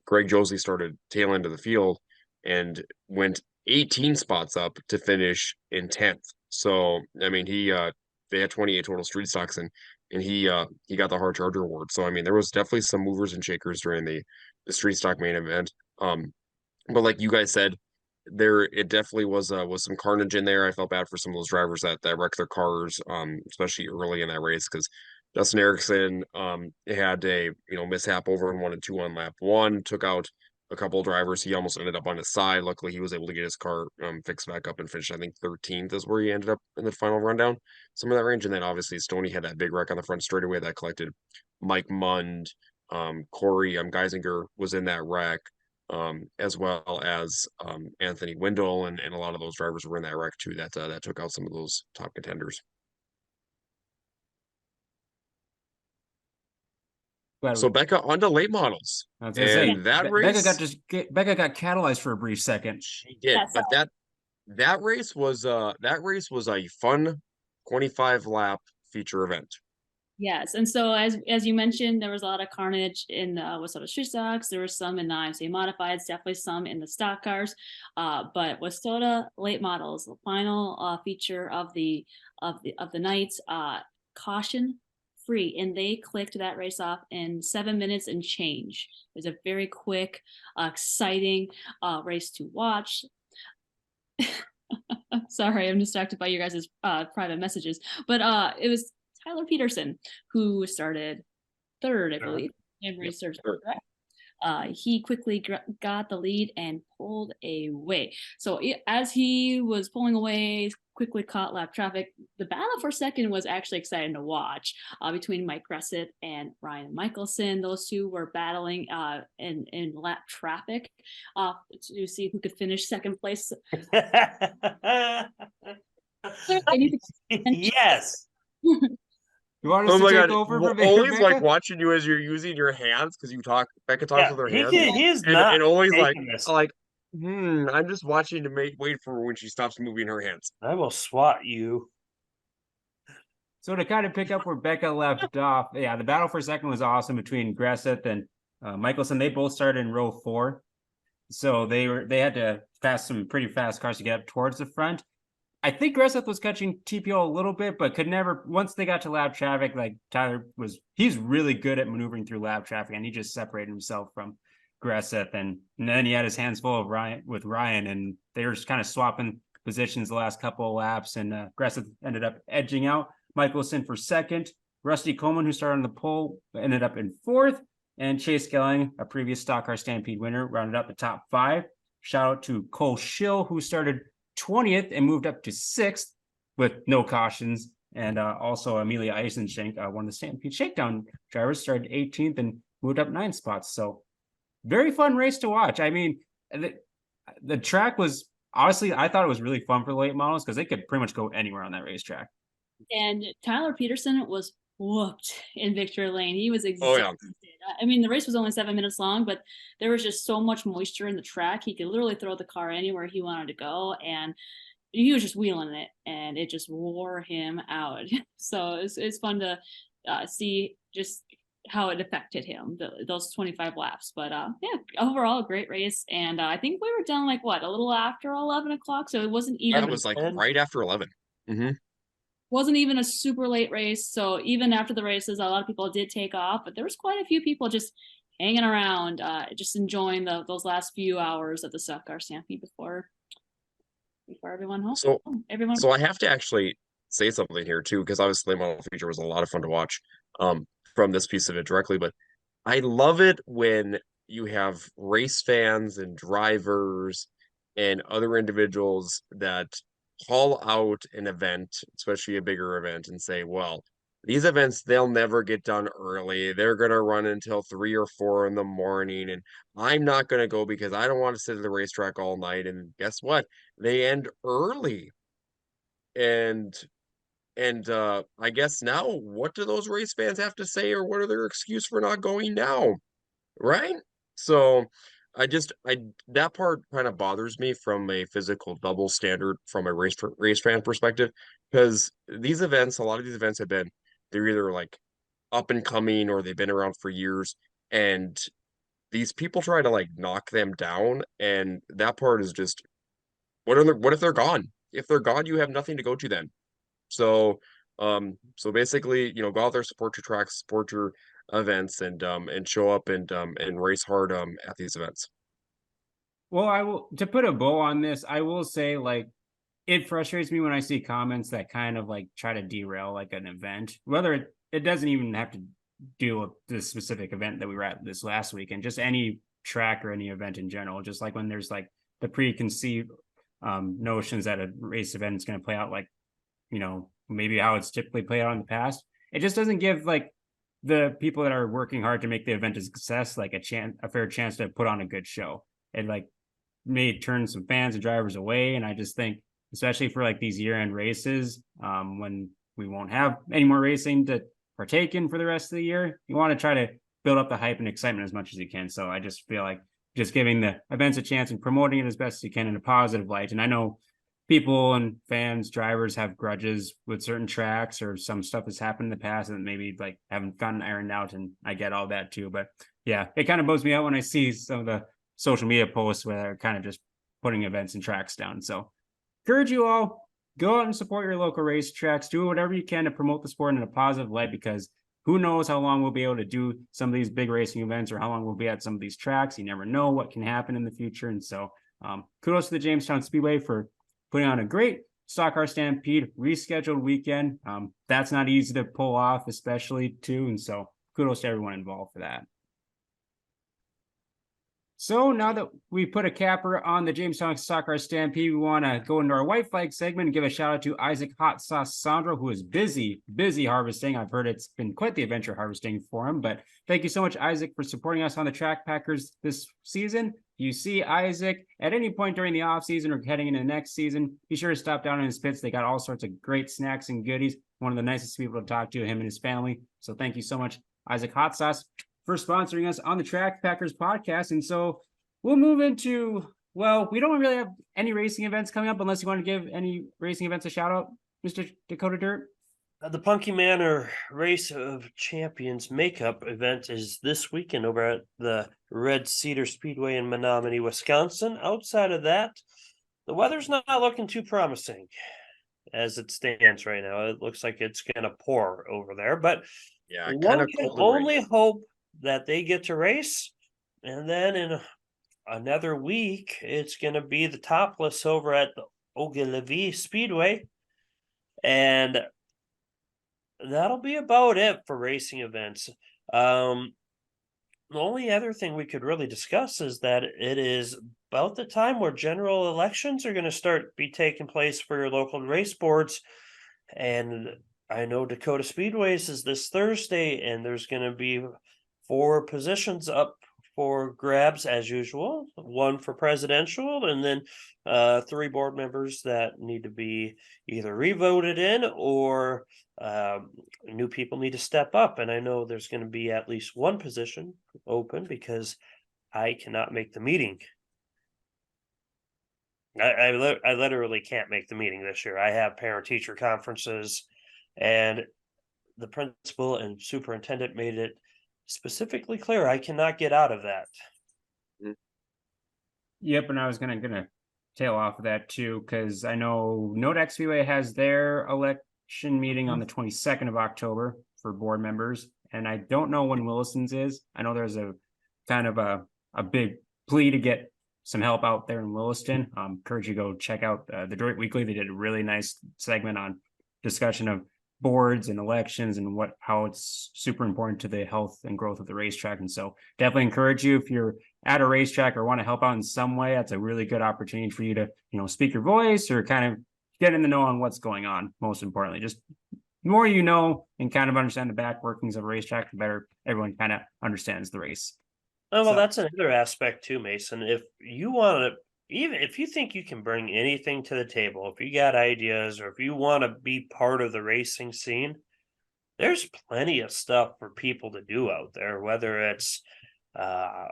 S3: Greg Josie started tail end of the field and went 18 spots up to finish in 10th. So, I mean, they had 28 total street stocks and he got the hard charger award. So, I mean, there was definitely some movers and shakers during the street stock main event. But like you guys said, it definitely was some carnage in there. I felt bad for some of those drivers that wrecked their cars, especially early in that race because Justin Erickson had a mishap over in 1 and 2 on lap 1, took out a couple of drivers. He almost ended up on his side. Luckily, he was able to get his car fixed back up and finish. I think 13th is where he ended up in the final rundown, some of that range. And then obviously Stoney had that big wreck on the front straightaway that collected Mike Mund, Corey Geisinger was in that wreck. As well as Anthony Windle and a lot of those drivers were in that wreck too that took out some of those top contenders. So Becca, on to late models.
S4: I was gonna say
S3: that race
S4: Becca got catalyzed for a brief second.
S3: She did, but that race was a fun 25 lap feature event.
S2: Yes, and so as you mentioned, there was a lot of carnage in the Westphalia Street Stocks. There was some in the IMCA Modifieds, definitely some in the stock cars. But Westphalia late models, the final feature of the night, caution free, and they clicked that race off in 7 minutes and change. It was a very quick, exciting race to watch. Sorry, I'm distracted by you guys' private messages, but it was Tyler Peterson, who started third, I believe. He quickly got the lead and pulled away. So as he was pulling away, quickly caught lap traffic. The battle for second was actually exciting to watch between Mike Gressett and Ryan Michelson. Those two were battling in lap traffic to see who could finish second place.
S1: Yes.
S4: You want us to take over for
S3: Always like watching you as you're using your hands because Becca talks with her hands.
S1: He is not.
S3: And always I'm just watching to wait for when she stops moving her hands.
S1: I will swat you.
S4: So to kind of pick up where Becca left off, yeah, the battle for second was awesome between Gressett and Michelson. They both started in row 4. So they had to pass some pretty fast cars to get up towards the front. I think Gressett was catching TPO a little bit, but could never, once they got to lap traffic, like he's really good at maneuvering through lap traffic, and he just separated himself from Gressett. And then he had his hands full of Ryan, and they were just kind of swapping positions the last couple of laps, and Gressett ended up edging out Michelson for second. Rusty Coleman, who started on the pole, ended up in 4th, and Chase Gelling, a previous Stock Car Stampede winner, rounded out the top 5. Shout out to Cole Schill, who started 20th and moved up to 6th with no cautions. And also Amelia Eisenschenk, one of the Stampede Shakedown drivers, started 18th and moved up 9 spots. So very fun race to watch. I mean, the track was, honestly, I thought it was really fun for the late models because they could pretty much go anywhere on that racetrack.
S2: And Tyler Peterson was whooped in Victory Lane. He was exhausted. Oh, yeah. I mean, the race was only 7 minutes long, but there was just so much moisture in the track. He could literally throw the car anywhere he wanted to go, and he was just wheeling it, and it just wore him out. So it's fun to see just how it affected him, those 25 laps. But yeah, overall, a great race. And I think we were done like a little after 11 o'clock. So it wasn't even.
S3: It was like right after 11. Mm-hmm.
S2: Wasn't even a super late race. So even after the races, a lot of people did take off, but there was quite a few people just hanging around, just enjoying those last few hours of the Stock Car Stampede before everyone home.
S3: So I have to actually say something here too, because obviously the model feature was a lot of fun to watch from this piece of it directly, but I love it when you have race fans and drivers and other individuals that call out an event, especially a bigger event, and say, well, these events, they'll never get done early. They're going to run until 3 or 4 in the morning. And I'm not going to go because I don't want to sit at the racetrack all night. And guess what? They end early. And And I guess now, what do those race fans have to say, or what are their excuse for not going now? Right? So I that part kind of bothers me from a physical double standard from a race fan perspective, because a lot of these events they're either like up and coming or they've been around for years, and these people try to like knock them down, and that part is just what if they're gone? If they're gone, you have nothing to go to then. So so basically, go out there, support your tracks, support your events, and show up and race hard at these events.
S4: Well, I will, to put a bow on this, I will say, like, it frustrates me when I see comments that kind of like try to derail like an event, whether it doesn't even have to do with the specific event that we were at this last week, and just any track or any event in general. Just like when there's like the preconceived notions that a race event is going to play out like, maybe how it's typically played out in the past. It just doesn't give like the people that are working hard to make the event a success like a fair chance to put on a good show. It like may turn some fans and drivers away, and I just think, especially for like these year-end races, when we won't have any more racing to partake in for the rest of the year, you want to try to build up the hype and excitement as much as you can. So I just feel like just giving the events a chance and promoting it as best as you can in a positive light. And I know people and fans, drivers have grudges with certain tracks, or some stuff has happened in the past and maybe like haven't gotten ironed out, and I get all that too. But yeah, it kind of blows me out when I see some of the social media posts where they're kind of just putting events and tracks down. So encourage you all, go out and support your local racetracks, do whatever you can to promote the sport in a positive light, because who knows how long we'll be able to do some of these big racing events, or how long we'll be at some of these tracks. You never know what can happen in the future. And so kudos to the Jamestown Speedway for putting on a great Stock Car Stampede rescheduled weekend. That's not easy to pull off, especially too. And so kudos to everyone involved for that. So now that we put a capper on the Jamestown Stock Car Stampede, we want to go into our white flag segment and give a shout out to Isaac Hot Sauce Sandro, who is busy harvesting. I've heard it's been quite the adventure harvesting for him, but thank you so much, Isaac, for supporting us on the Track Packers this season. If you see Isaac at any point during the off season or heading into the next season, be sure to stop down in his pits. They got all sorts of great snacks and goodies. One of the nicest people to talk to, him and his family. So thank you so much, Isaac Hot Sauce, for sponsoring us on the Track Packers podcast. And so we'll move into, well, we don't really have any racing events coming up, unless you want to give any racing events a shout out, Mr. Dakota Dirt.
S1: The Punky Manor Race of Champions makeup event is this weekend over at the Red Cedar Speedway in Menominee, Wisconsin. Outside of that, the weather's not looking too promising as it stands right now. It looks like it's going to pour over there, but
S3: Yeah,
S1: one can only hope that they get to race. And then in another week, it's going to be the topless over at the Ogilvie Speedway. And that'll be about it for racing events. The only other thing we could really discuss is that it is about the time where general elections are going to start be taking place for your local race boards. And I know Dakota Speedways is this Thursday, and there's going to be 4 positions up for grabs as usual, 1 for presidential, and then 3 board members that need to be either revoted in, or new people need to step up. And I know there's going to be at least 1 position open because I cannot make the meeting. I literally can't make the meeting this year. I have parent-teacher conferences, and the principal and superintendent made it specifically clear I cannot get out of that.
S4: Yep, and I was gonna tail off of that too, because I know Nodex Speedway has their election meeting on the 22nd of October for board members, and I don't know when Williston's is. I know there's a kind of a big plea to get some help out there in Williston. Encourage you to go check out the Detroit Weekly. They did a really nice segment on discussion of boards and elections and how it's super important to the health and growth of the racetrack. And so definitely encourage you, if you're at a racetrack or want to help out in some way, that's a really good opportunity for you to, speak your voice or kind of get in the know on what's going on. Most importantly, just the more you know and kind of understand the back workings of a racetrack, the better everyone kind of understands the race.
S1: Oh, well, that's another aspect too, Mason. If you want to, even if you think you can bring anything to the table, if you got ideas or if you want to be part of the racing scene, there's plenty of stuff for people to do out there, whether it's uh,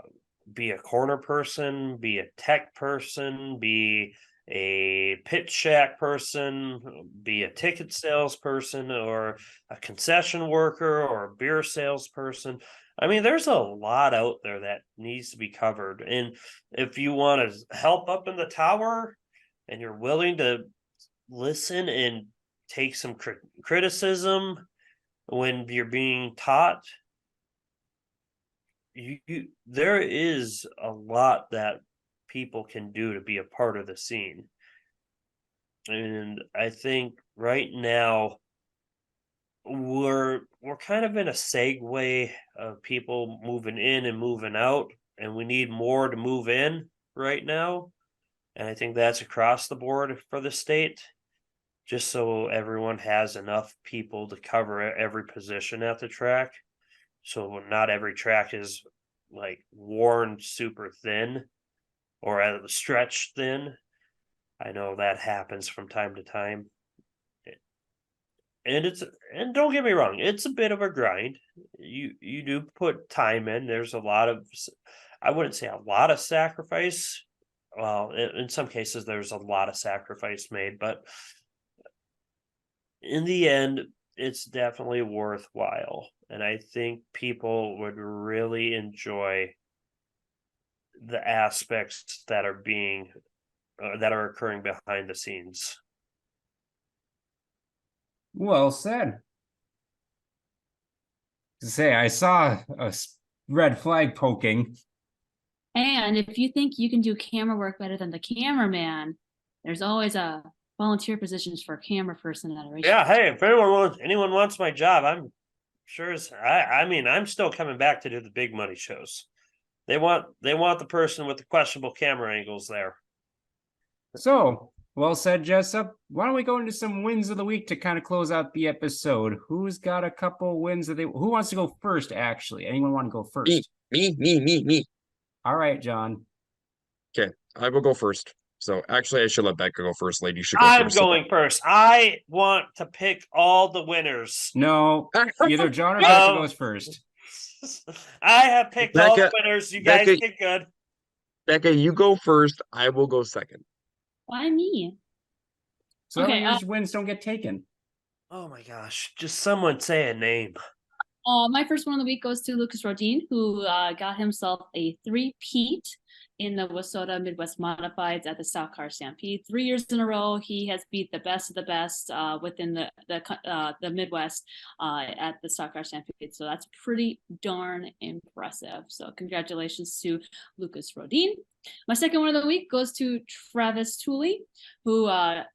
S1: be a corner person, be a tech person, be a pit shack person, be a ticket salesperson, or a concession worker, or a beer salesperson. I mean, there's a lot out there that needs to be covered. And if you want to help up in the tower and you're willing to listen and take some criticism when you're being taught, there is a lot that people can do to be a part of the scene. And I think right now we're kind of in a segue of people moving in and moving out, and we need more to move in right now. And I think that's across the board for the state, just so everyone has enough people to cover every position at the track. So not every track is like worn super thin or at the stretch thin. I know that happens from time to time. And don't get me wrong, it's a bit of a grind. You do put time in. There's a lot of, I wouldn't say a lot of sacrifice. Well, in some cases there's a lot of sacrifice made, but in the end, it's definitely worthwhile. And I think people would really enjoy the aspects that are being that are occurring behind the scenes.
S4: Well said. To say, I saw a red flag poking.
S2: And if you think you can do camera work better than the cameraman, there's always a volunteer positions for a camera person at a race.
S1: Yeah, hey, if anyone wants my job, I'm sure as I mean, I'm still coming back to do the big money shows. They want the person with the questionable camera angles there.
S4: So, well said, Jessup. Why don't we go into some wins of the week to kind of close out the episode? Who's got a couple wins that who wants to go first, actually? Anyone want to go first?
S3: Me.
S4: All right, John.
S3: Okay, I will go first. So actually, I should let Becca go first. Lady should go
S1: I'm
S3: first.
S1: going first. I want to pick all the winners.
S4: No, either John or Becca goes first.
S1: I have picked all the
S3: Becca-
S1: winners. You guys
S3: Becca-
S1: get good.
S3: Becca, you go first. I will go second.
S2: Why me?
S4: So
S2: Okay,
S4: your wins don't get taken.
S1: Oh my gosh. Just someone say a name.
S2: My first one of the week goes to Lucas Rodin, who got himself a three-peat in the Wasota Midwest Modifieds at the Stock Car Stampede. 3 years in a row, he has beat the best of the best within the Midwest at the Stock Car Stampede. So that's pretty darn impressive. So congratulations to Lucas Rodin. My second one of the week goes to Travis Tooley, who I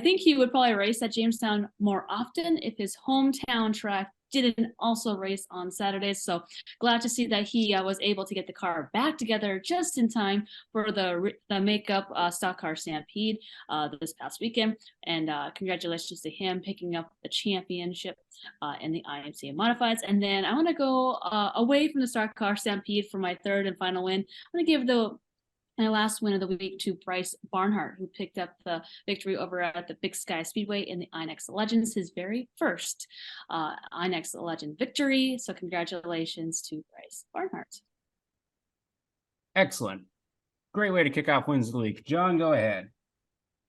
S2: think he would probably race at Jamestown more often if his hometown track didn't also race on Saturdays. So glad to see that he was able to get the car back together just in time for the makeup stock car stampede this past weekend. And congratulations to him picking up the championship in the IMCA modifieds. And then I want to go away from the stock car stampede for my third and final win. I'm going to give my last win of the week to Bryce Barnhart, who picked up the victory over at the Big Sky Speedway in the INEX Legends, his very first INEX Legend victory. So congratulations to Bryce Barnhart.
S4: Excellent. Great way to kick off wins of the week. John, go ahead.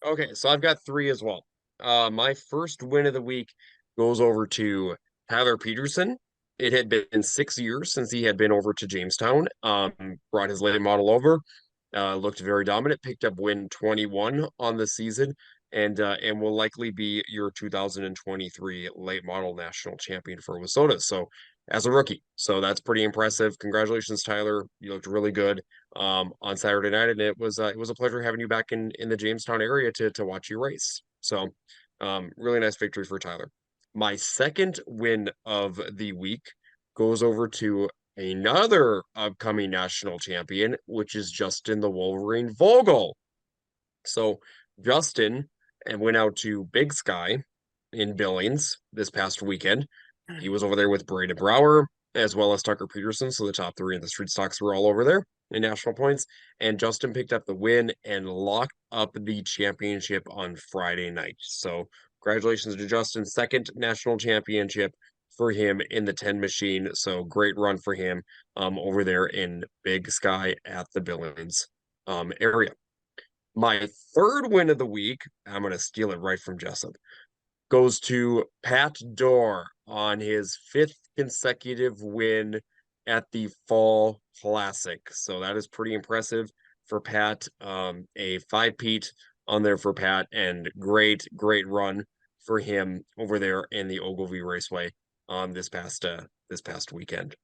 S3: Okay, so I've got three as well. My first win of the week goes over to Tyler Peterson. It had been 6 years since he had been over to Jamestown. Brought his late model over. Looked very dominant, picked up win 21 on the season, and will likely be your 2023 late model national champion for Wasota. So as a rookie, so that's pretty impressive. Congratulations, Tyler. You looked really good on Saturday night, and it was a pleasure having you back in the Jamestown area to watch you race. So really nice victory for Tyler. My second win of the week goes over to another upcoming national champion, which is Justin the Wolverine Vogel. So Justin went out to Big Sky in Billings this past weekend. He was over there with Braden Brower. as well as Tucker Peterson. So the top three in the street stocks were all over there in national points. And Justin picked up the win and locked up the championship on Friday night. So congratulations to Justin, second national championship for him in the 10 machine. So great run for him over there in Big Sky at the Billings area. My third win of the week, I'm going to steal it right from Jessup, goes to Pat Dorr on his fifth consecutive win at the Fall Classic. So that is pretty impressive for Pat. A 5-peat on there for Pat, and great run for him over there in the Ogilvy Raceway this past weekend.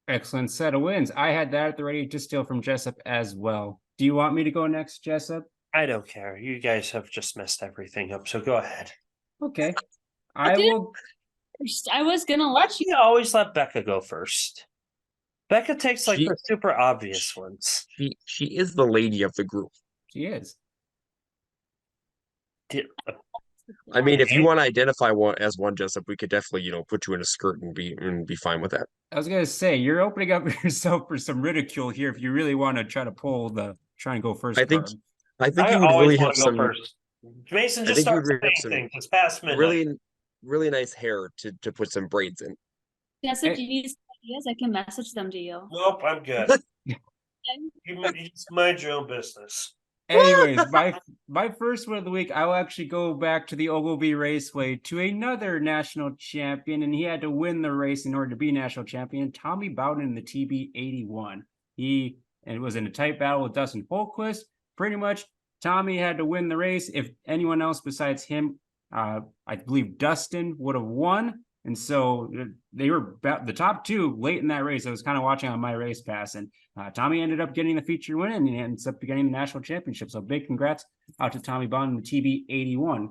S4: Excellent set of wins. I had that at the ready to steal from Jessup as well. Do you want me to go next, Jessup?
S1: I don't care. You guys have just messed everything up, so go ahead.
S4: Okay. I
S2: did-
S4: will.
S2: I was gonna
S1: Why
S2: let
S1: do
S2: you.
S1: you always let Becca go first? Becca takes like
S3: She-
S1: the super obvious ones.
S3: She is the lady of the group.
S4: She is.
S3: I mean, if you want to identify one as one, Jessup, we could definitely, put you in a skirt and be fine with that.
S4: I was gonna say you're opening up yourself for some ridicule here if you really want to try and go first.
S3: I think
S4: card.
S3: I think
S1: I
S3: you would
S1: always
S3: really
S1: want
S3: have
S1: to go
S3: some
S1: first. Mason,
S3: I
S1: just
S3: think you
S1: start
S3: would have
S1: saying
S3: some
S1: things. It's past midnight.
S3: really nice hair to put some braids in.
S2: Yes, if you need some ideas, I can message them to you.
S1: Nope, I'm good. You just mind your own business.
S4: Anyways, my first win of the week, I will actually go back to the Ogilvy Raceway to another national champion, and he had to win the race in order to be national champion. Tommy Bowden in the TB81. And it was in a tight battle with Dustin Holquist. Pretty much, Tommy had to win the race. If anyone else besides him, I believe Dustin would have won. And so they were the top two late in that race. I was kind of watching on my race pass, and Tommy ended up getting the feature win, and he ends up getting the national championship. So big congrats out to Tommy Bond in the TB81.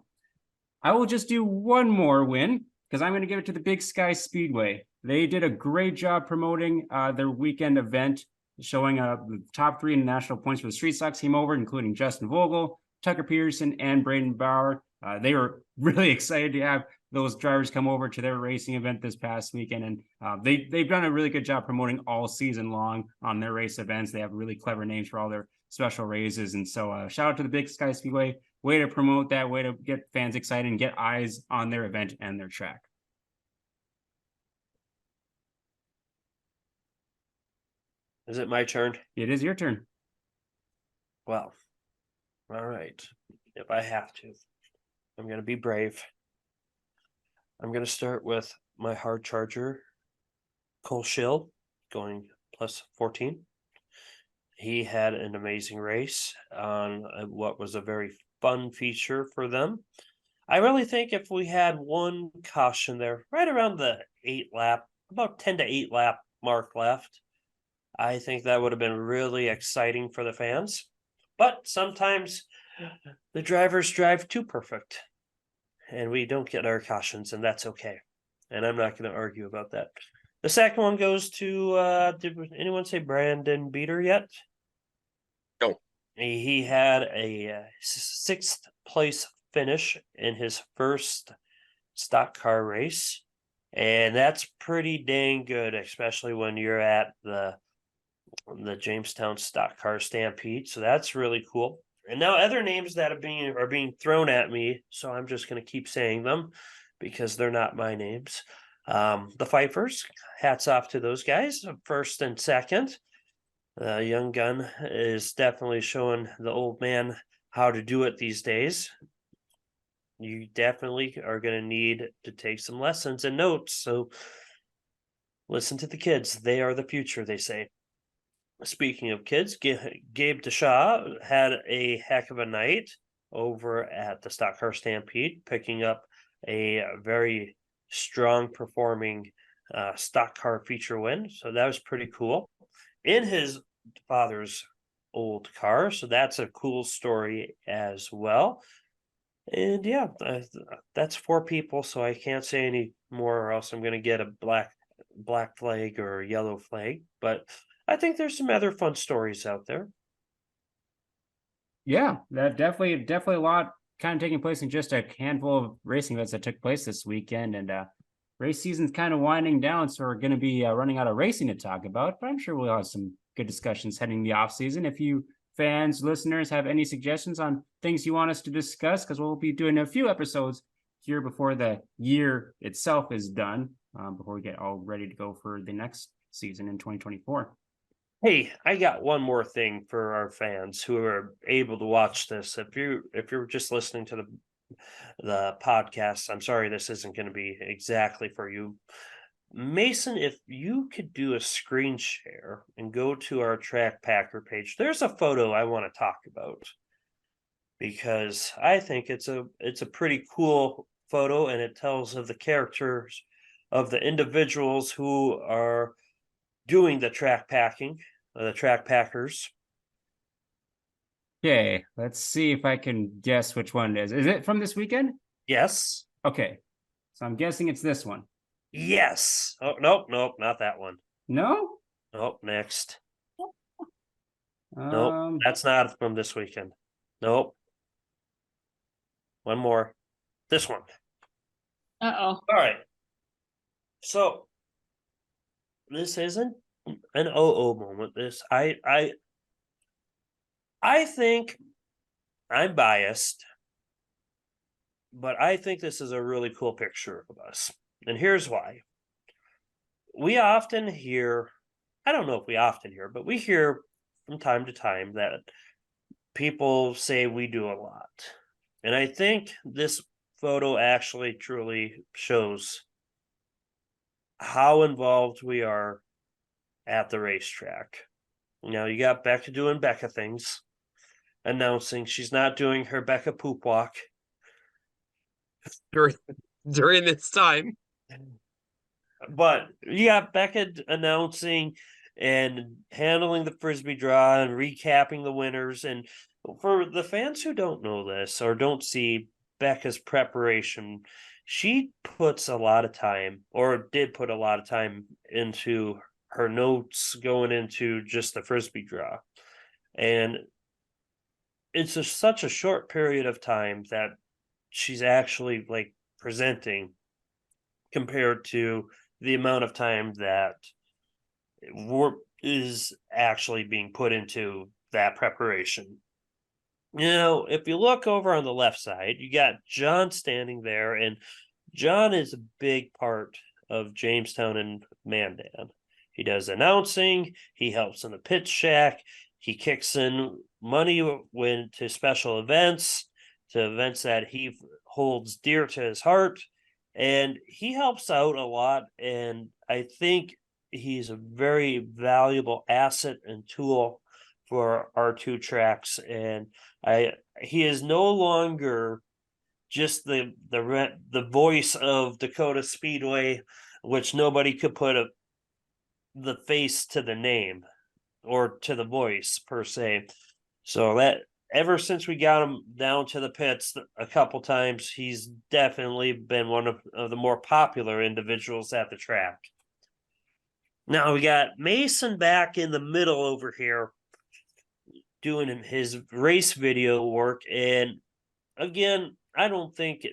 S4: I will just do one more win because I'm going to give it to the Big Sky Speedway. They did a great job promoting their weekend event, showing the top three in the national points for the street stocks came over, including Justin Vogel, Tucker Peterson, and Braden Bauer. They were really excited to have those drivers come over to their racing event this past weekend, and they've done a really good job promoting all season long on their race events. They have really clever names for all their special races, and so shout out to the Big Sky Speedway. Way to promote that, way to get fans excited and get eyes on their event and their track.
S1: Is it my turn?
S4: It is your turn.
S1: Well, all right. If I have to, I'm going to be brave. I'm going to start with my hard charger, Cole Schill, going plus 14. He had an amazing race on what was a very fun feature for them. I really think if we had one caution there, right around the 8-lap, about 10 to 8 lap mark left, I think that would have been really exciting for the fans. But sometimes the drivers drive too perfect, and we don't get our cautions, and that's okay. And I'm not going to argue about that. The second one goes to, did anyone say Brandon Beater yet?
S3: No.
S1: He had a 6th place finish in his first stock car race. And that's pretty dang good, especially when you're at the Jamestown stock car Stampede. So that's really cool. And now other names that are being thrown at me, so I'm just going to keep saying them because they're not my names. The Pfeiffers, hats off to those guys, first and second. Young gun is definitely showing the old man how to do it these days. You definitely are going to need to take some lessons and notes. So listen to the kids. They are the future, they say. Speaking of kids, Gabe DeShaw had a heck of a night over at the Stock Car Stampede, picking up a very strong performing stock car feature win. So that was pretty cool in his father's old car. So that's a cool story as well. And yeah, that's 4 people. So I can't say any more, or else I'm going to get a black flag or yellow flag. But I think there's some other fun stories out there.
S4: Yeah, that definitely a lot kind of taking place in just a handful of racing events that took place this weekend. And race season's kind of winding down, so we're going to be running out of racing to talk about. But I'm sure we'll have some good discussions heading the off season. If you fans, listeners have any suggestions on things you want us to discuss, because we'll be doing a few episodes here before the year itself is done, before we get all ready to go for the next season in 2024.
S1: Hey, I got one more thing for our fans who are able to watch this. If you're just listening to the podcast, I'm sorry this isn't going to be exactly for you. Mason, if you could do a screen share and go to our Track Packer page, there's a photo I want to talk about, because I think it's a pretty cool photo, and it tells of the characters of the individuals who are doing the track packing, the track packers.
S4: Okay, let's see if I can guess which one it is. Is it from this weekend?
S1: Yes.
S4: Okay, so I'm guessing it's this one.
S1: Yes. Oh, nope, not that one.
S4: No?
S1: Nope, next. Nope, that's not from this weekend. Nope. One more. This one.
S2: Uh-oh.
S1: All right. So this isn't an moment. I think I'm biased, but I think this is a really cool picture of us. And here's why. We often hear, I don't know if we often hear, but we hear from time to time that people say we do a lot. And I think this photo actually truly shows how involved we are at the racetrack. Now, you got Becca doing Becca things, announcing she's not doing her Becca poop walk
S3: during this time.
S1: But you got Becca announcing and handling the frisbee draw and recapping the winners. And for the fans who don't know this or don't see Becca's preparation, she puts a lot of time, or did put a lot of time, into her notes going into just the frisbee draw. And it's such a short period of time that she's actually like presenting compared to the amount of time that is actually being put into that preparation. You know, if you look over on the left side, you got John standing there, and John is a big part of Jamestown and Mandan. He does announcing, he helps in the pitch shack, he kicks in money when to special events, to events that he holds dear to his heart, and he helps out a lot. And I think he's a very valuable asset and tool for our two tracks. And he is no longer just the voice of Dakota Speedway, which nobody could put the face to the name or to the voice per se. So that ever since we got him down to the pits a couple times, he's definitely been one of the more popular individuals at the track. Now we got Mason back in the middle over here doing his race video work. And again, I don't think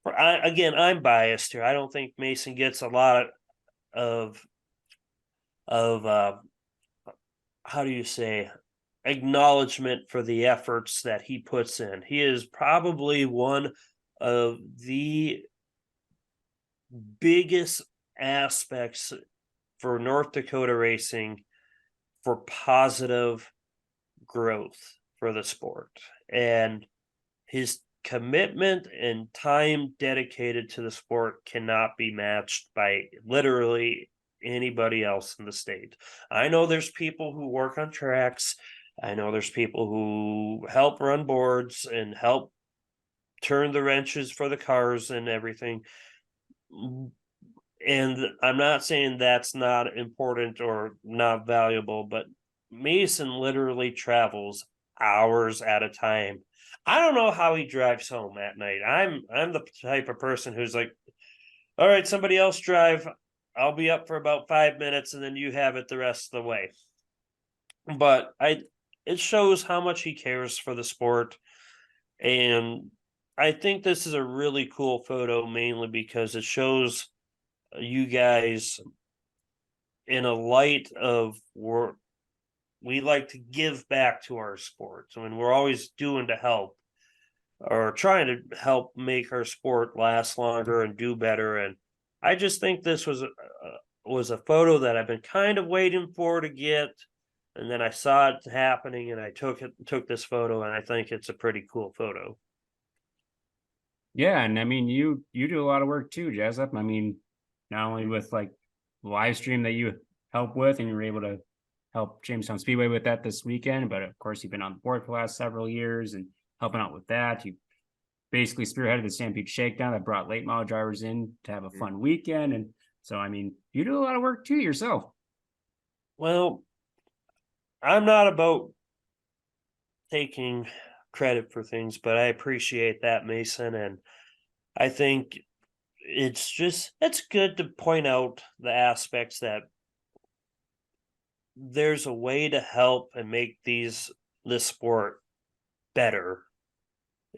S1: I'm biased here. I don't think Mason gets a lot of how do you say, acknowledgement for the efforts that he puts in. He is probably one of the biggest aspects for North Dakota racing for positive growth for the sport. And his commitment and time dedicated to the sport cannot be matched by literally anybody else in the state. I know there's people who work on tracks. I know there's people who help run boards and help turn the wrenches for the cars and everything. And I'm not saying that's not important or not valuable, but Mason literally travels hours at a time. I don't know how he drives home at night. I'm the type of person who's like, all right, somebody else drive. I'll be up for about 5 minutes and then you have it the rest of the way. But it shows how much he cares for the sport. And I think this is a really cool photo, mainly because it shows you guys in a light of work. We like to give back to our sports. I mean, we're always doing to help or trying to help make our sport last longer and do better. And I just think this was a photo that I've been kind of waiting for to get, and then I saw it happening, and I took this photo, and I think it's a pretty cool photo.
S4: Yeah, and I mean you do a lot of work too, Jessup. I mean, not only with like the live stream that you help with, and you were able to help Jamestown Speedway with that this weekend, but of course you've been on the board for the last several years and helping out with that. You basically spearheaded the Stampede Shakedown that brought late model drivers in to have a fun weekend. And so I mean, you do a lot of work too yourself.
S1: Well, I'm not about taking credit for things, but I appreciate that, Mason. And I think it's good to point out the aspects that there's a way to help and make this sport better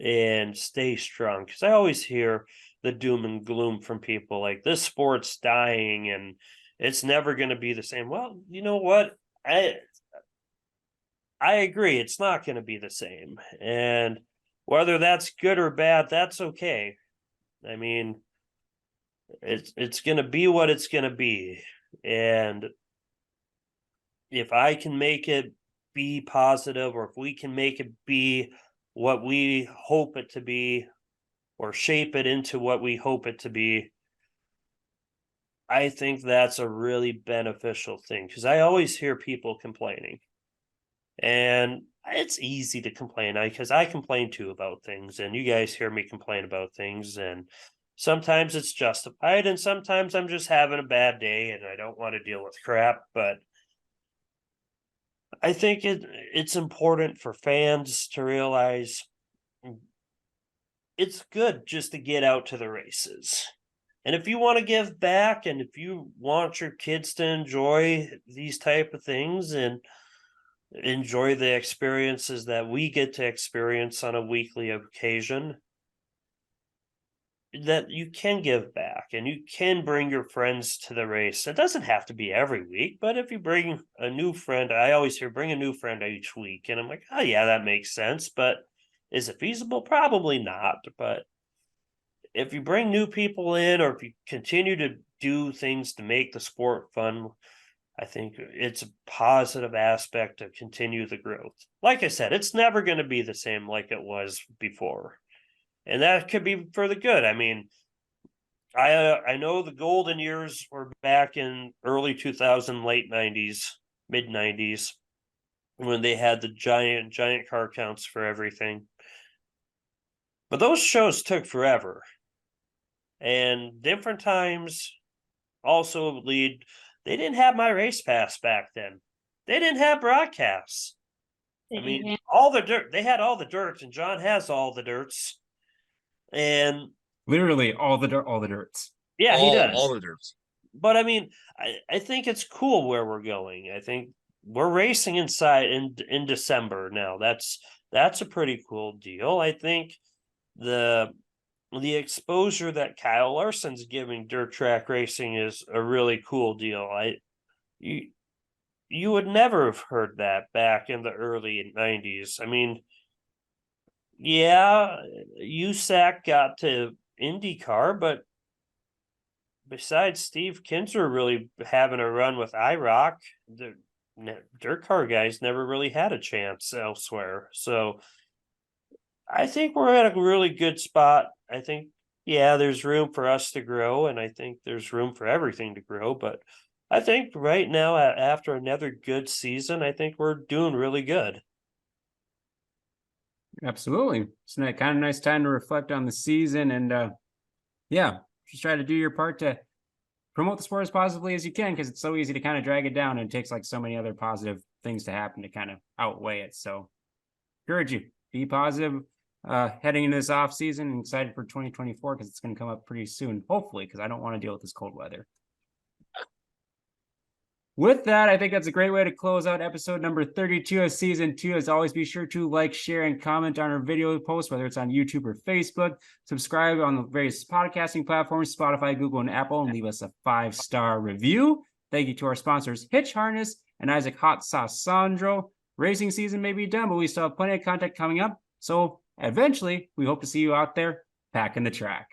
S1: and stay strong. Because I always hear the doom and gloom from people like this sport's dying and it's never going to be the same. Well, you know what? I agree, it's not going to be the same. And whether that's good or bad, that's okay. I mean, it's going to be what it's going to be. And if I can make it be positive, or if we can make it be what we hope it to be, or shape it into what we hope it to be, I think that's a really beneficial thing. Because I always hear people complaining. And it's easy to complain because I complain too about things, and you guys hear me complain about things, and sometimes it's justified, and sometimes I'm just having a bad day and I don't want to deal with crap. But I think it's important for fans to realize it's good just to get out to the races. And if you want to give back, and if you want your kids to enjoy these type of things and enjoy the experiences that we get to experience on a weekly occasion, that you can give back and you can bring your friends to the race. It doesn't have to be every week, but if you bring a new friend, I always hear bring a new friend each week, and I'm like, oh yeah, that makes sense, but is it feasible? Probably not. But if you bring new people in, or if you continue to do things to make the sport fun, I think it's a positive aspect to continue the growth. Like I said, it's never going to be the same like it was before. And that could be for the good. I mean, I know the golden years were back in early 2000, late 90s, mid 90s, when they had the giant car counts for everything. But those shows took forever. And different times also lead. They didn't have my race pass back then. They didn't have broadcasts. I mean, all the dirt. They had all the dirt, and John has all the dirts. And
S4: Literally all the dirts.
S1: yeah, he does.
S3: All the dirts.
S1: But I mean, I think it's cool where we're going. I think we're racing inside in December now. That's a pretty cool deal. I think the exposure that Kyle Larson's giving dirt track racing is a really cool deal. You would never have heard that back in the early 90s. I mean, yeah, USAC got to IndyCar, but besides Steve Kinzer really having a run with IROC, the dirt car guys never really had a chance elsewhere. So I think we're at a really good spot. I think, yeah, there's room for us to grow, and I think there's room for everything to grow. But I think right now, after another good season, I think we're doing really good.
S4: Absolutely. It's kind of nice time to reflect on the season, and yeah, just try to do your part to promote the sport as positively as you can, because it's so easy to kind of drag it down, and it takes like so many other positive things to happen to kind of outweigh it. So encourage you, be positive heading into this off season, and excited for 2024 because it's going to come up pretty soon, hopefully, because I don't want to deal with this cold weather. With that, I think that's a great way to close out episode number 32 of season 2. As always, be sure to like, share, and comment on our video posts, whether it's on YouTube or Facebook. Subscribe on the various podcasting platforms, Spotify, Google, and Apple, and leave us a 5-star review. Thank you to our sponsors, Hitch Harness and Isaac Hot Sauce Sandro. Racing season may be done, but we still have plenty of content coming up. So eventually, we hope to see you out there packing the track.